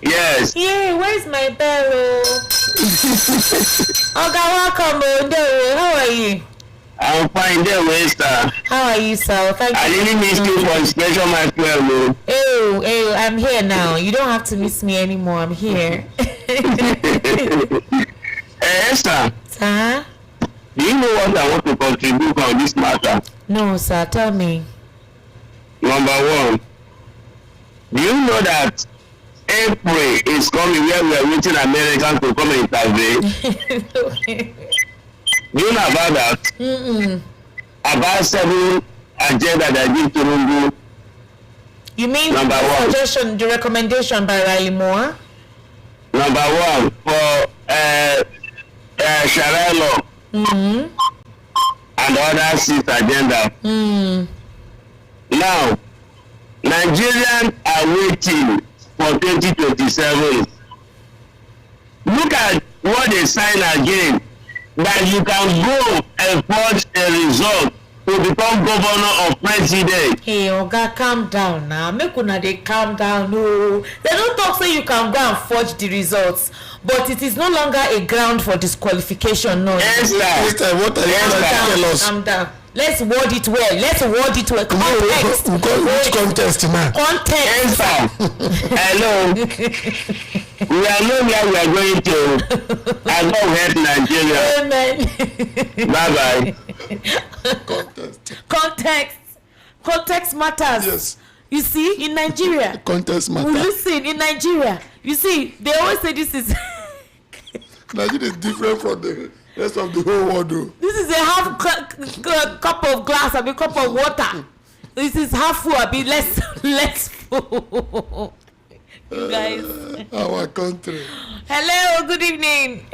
Yes. Yeah, where's my bell? Okay, welcome. How are you? I'm fine there, sir. How are you, sir? Thank you. I didn't miss you for inspection my well. Oh, I'm here now. You don't have to miss me anymore. I'm here. Esther. Sir? Do you know what I want to contribute on this matter? No, sir. Tell me. Number one, do you know that April is coming where we are waiting Americans to come and intervene? Do you know about that? About 7 agenda that give Tinubu. You mean the suggestion, the recommendation by Riley Moore? Number one, for Sharia law and other 6 agenda. Now, Nigerians are waiting for 2027. Look at what they sign again. That you can go and forge a result to become governor or president. Hey, Oga, calm down now. Make una dey calm down. No, they don't talk say you can go and forge the results, but it is no longer a ground for disqualification. No. Esther, what are you trying to tell us? Calm down. Let's word it well. Context. Which context, man? Context. Hello. We are not where we are going to. I don't help Nigeria. Amen. Bye-bye. Context matters. Yes. You see, in Nigeria. Context matters. Listen, in Nigeria, you see, they always say this is. Nigeria is different from the rest of the whole world. Though. This is a half cup of glass, a cup of water. This is half full, a bit less full. You guys. Our country. Hello, good evening.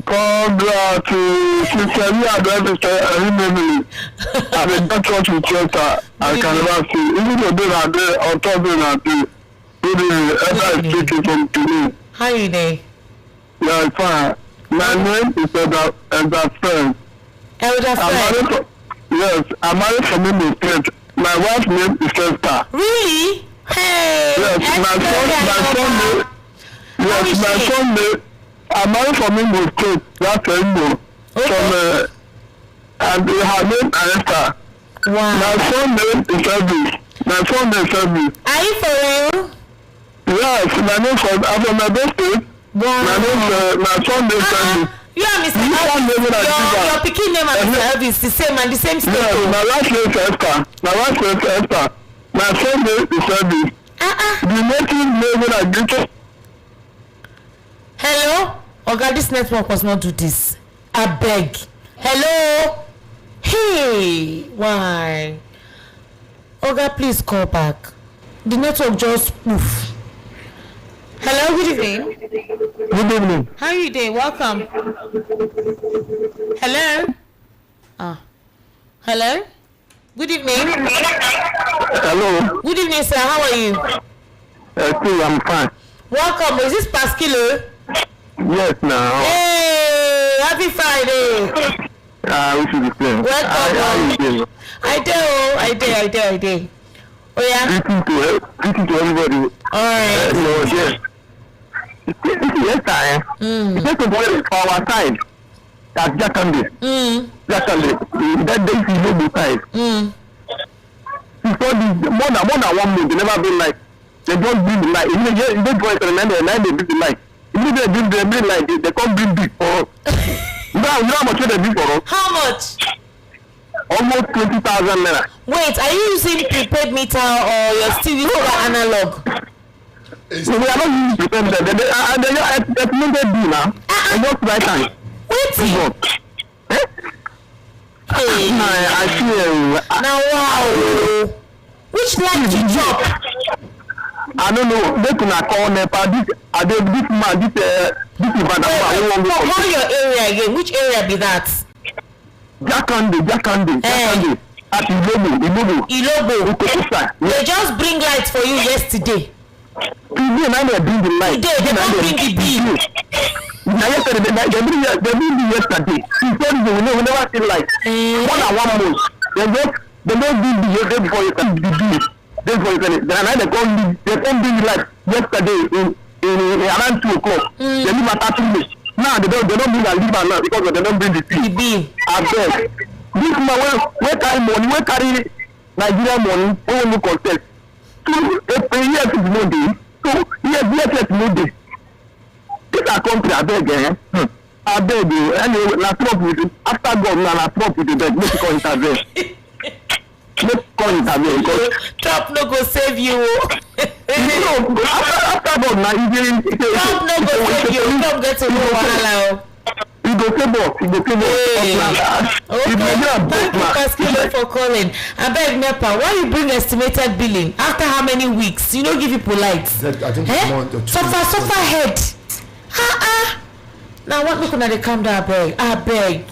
Congrats to Sister Mia Davis. I mean, that's what we trust. I can never see. Even though they are there, on top of it, ever speaking from to me. How are you doing? Yeah, it's fine. My name is Elder Friend. Elder Friend? Yes, I'm married from Imo State. My wife's name is Esther. Really? Hey! Yes, my son name, I'm married from Imo State. That's Imo. Okay. And her name is Esther. Wow. My son name is Elvis. Are you for real? Yes, my name is from my birth state. Wow. My son name is Elvis. You and Mr. Elvis, your picking name and Mr. Elvis the same and the same state. Yes, my last name is Esther. My son name is Elvis. The native name I give to Hello? Oga, this network was not do this. I beg. Hello? Hey, why? Oga, please call back. The network just poof. Hello, good evening. Good evening. How are you doing? Welcome. Hello? Hello? Good evening. Hello. Good evening, sir. How are you? I'm fine. Welcome. Is this Pasquilo? Yes, now. Hey, happy Friday. We should be playing. Welcome. I do. Oh yeah. Greeting to everybody. All right. Yes. Yes, I am. It's just for our side. That's Jakande. Jakande. That day is Ilobu side. Before this, more than 1 month, they never been like. They don't bring the light. Even they go to the night, they bring the light. Even they bring the light, they can't bring big for us. You know how much they bring for us? How much? Almost 20,000 naira. Wait, are you using prepaid meter or you're still using analog? We are not using prepaid meter. They do now. They just right time. Wait. Hey. I see. Now wow. Which light you drop? I don't know. They could not call NEPA. This man. Call your area again. Which area be that? Jakande. At Ilobo. They just bring lights for you yesterday. Today, now they bring the light. Today, they don't bring the bill. Yesterday, they bring yesterday. Before they will never see light. 1 month. They don't bring the yesterday before you can the bill. Then now they can't bring the light yesterday in around 2 o'clock. They leave at 30 minutes. Now they don't bring the liver now because they don't bring the bill. I beg. This man we carry money, we carry Nigerian money, we only contest. 2 years is no day. 2 years is no day. This our country, I beg, I beg you. Anyway, na Trump with it. After God, na Trump with it. Make it intervene. Trump no go save you. After God, na Trump no go save you. Trump get to know wahala. He go save us. Okay, thank you Pasquilo for calling. I beg NEPA, why you bring estimated billing? After how many weeks? You don't give people lights. I think it's more than 2 Suffer head. Now what look at the calm down, I beg.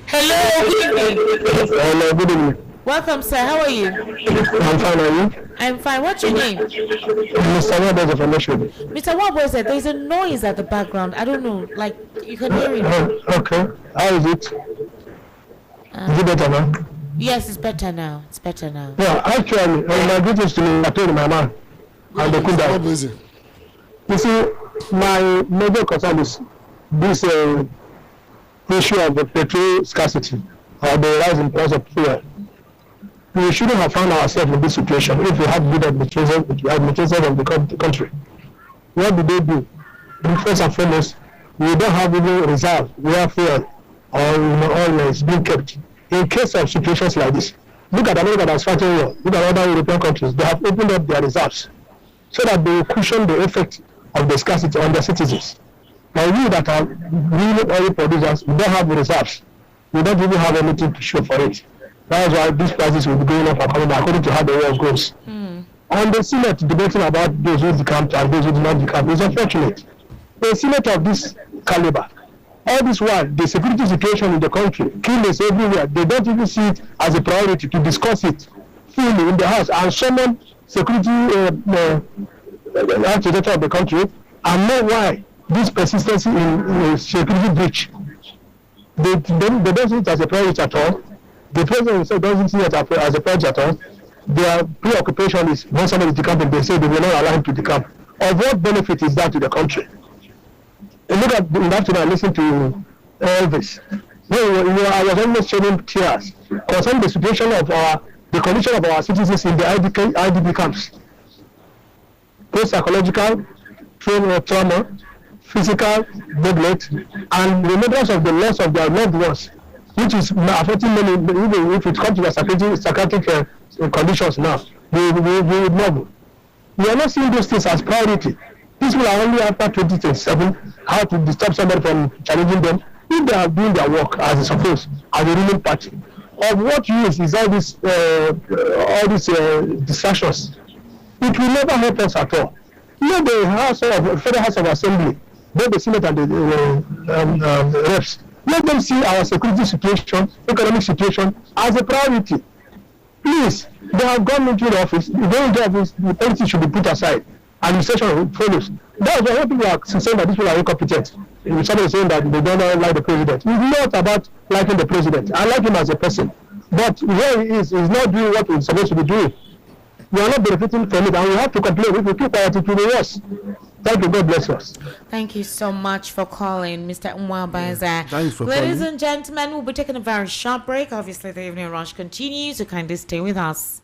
Hello, good evening. Welcome, sir. How are you? I'm fine, are you? I'm fine. What's your name? Mr. Wabos of Nation. Mr. Wabos, there's a noise at the background. I don't know, like you can hear it. Okay. How is it? Is it better now? Yes, it's better now. Yeah, actually, my greetings to I told my man and the Kunda. You see, my major concern is this issue of the petrol scarcity or the rise in price of fuel. We shouldn't have found ourselves in this situation if we had good administration of the country. What do they do? First and foremost, we don't have even reserve where fuel or oil is being kept. In case of situations like this, look at America that's fighting war. Look at other European countries. They have opened up their reserves so that they will cushion the effect of the scarcity on their citizens. Now we that are really oil producers, we don't have the reserves. We don't even have anything to show for it. That's why these prices will be going up and coming down according to how the world goes. And the Senate debating about those who decamped and those who did not decamp is unfortunate. The Senate of this caliber, all this while, the security situation in the country, killings everywhere, they don't even see it as a priority to discuss it fully in the House and summon security architecture of the country and know why this persistency in security breach. They don't see it as a priority at all. The president himself doesn't see it as a priority at all. Their preoccupation is when somebody decamping, they say they will not allow him to decamp. Of what benefit is that to the country? And look at in the afternoon, I listened to Elvis. I was almost shedding tears concerning the situation of the condition of our citizens in the IDP camps. Post-psychological trauma, physical neglect, and remembrance of the loss of their loved ones, which is affecting many, even if it comes to the psychiatric conditions now, we would know. We are not seeing those things as priority. These people are only after 2027, how to disturb somebody from challenging them. If they are doing their work as it's supposed, as a ruling party, of what use is all these distractions? It will never help us at all. Let the Federal House of Assembly, both the Senate and the reps, let them see our security situation, economic situation as a priority. Please, they have gone into the office. Going into the office, the politics should be put aside. Administration follows. That's why people are saying that these people are incompetent. Somebody saying that they don't like the president. It's not about liking the president. I like him as a person. But where he is not doing what he's supposed to be doing. We are not benefiting from it, and we have to complain. If we keep quiet, it will be worse. Thank you. God bless us. Thank you so much for calling, Mr. Umwabaza. Thanks for Ladies calling. and gentlemen, we'll be taking a very short break. Obviously, the evening rush continues. So kindly stay with us.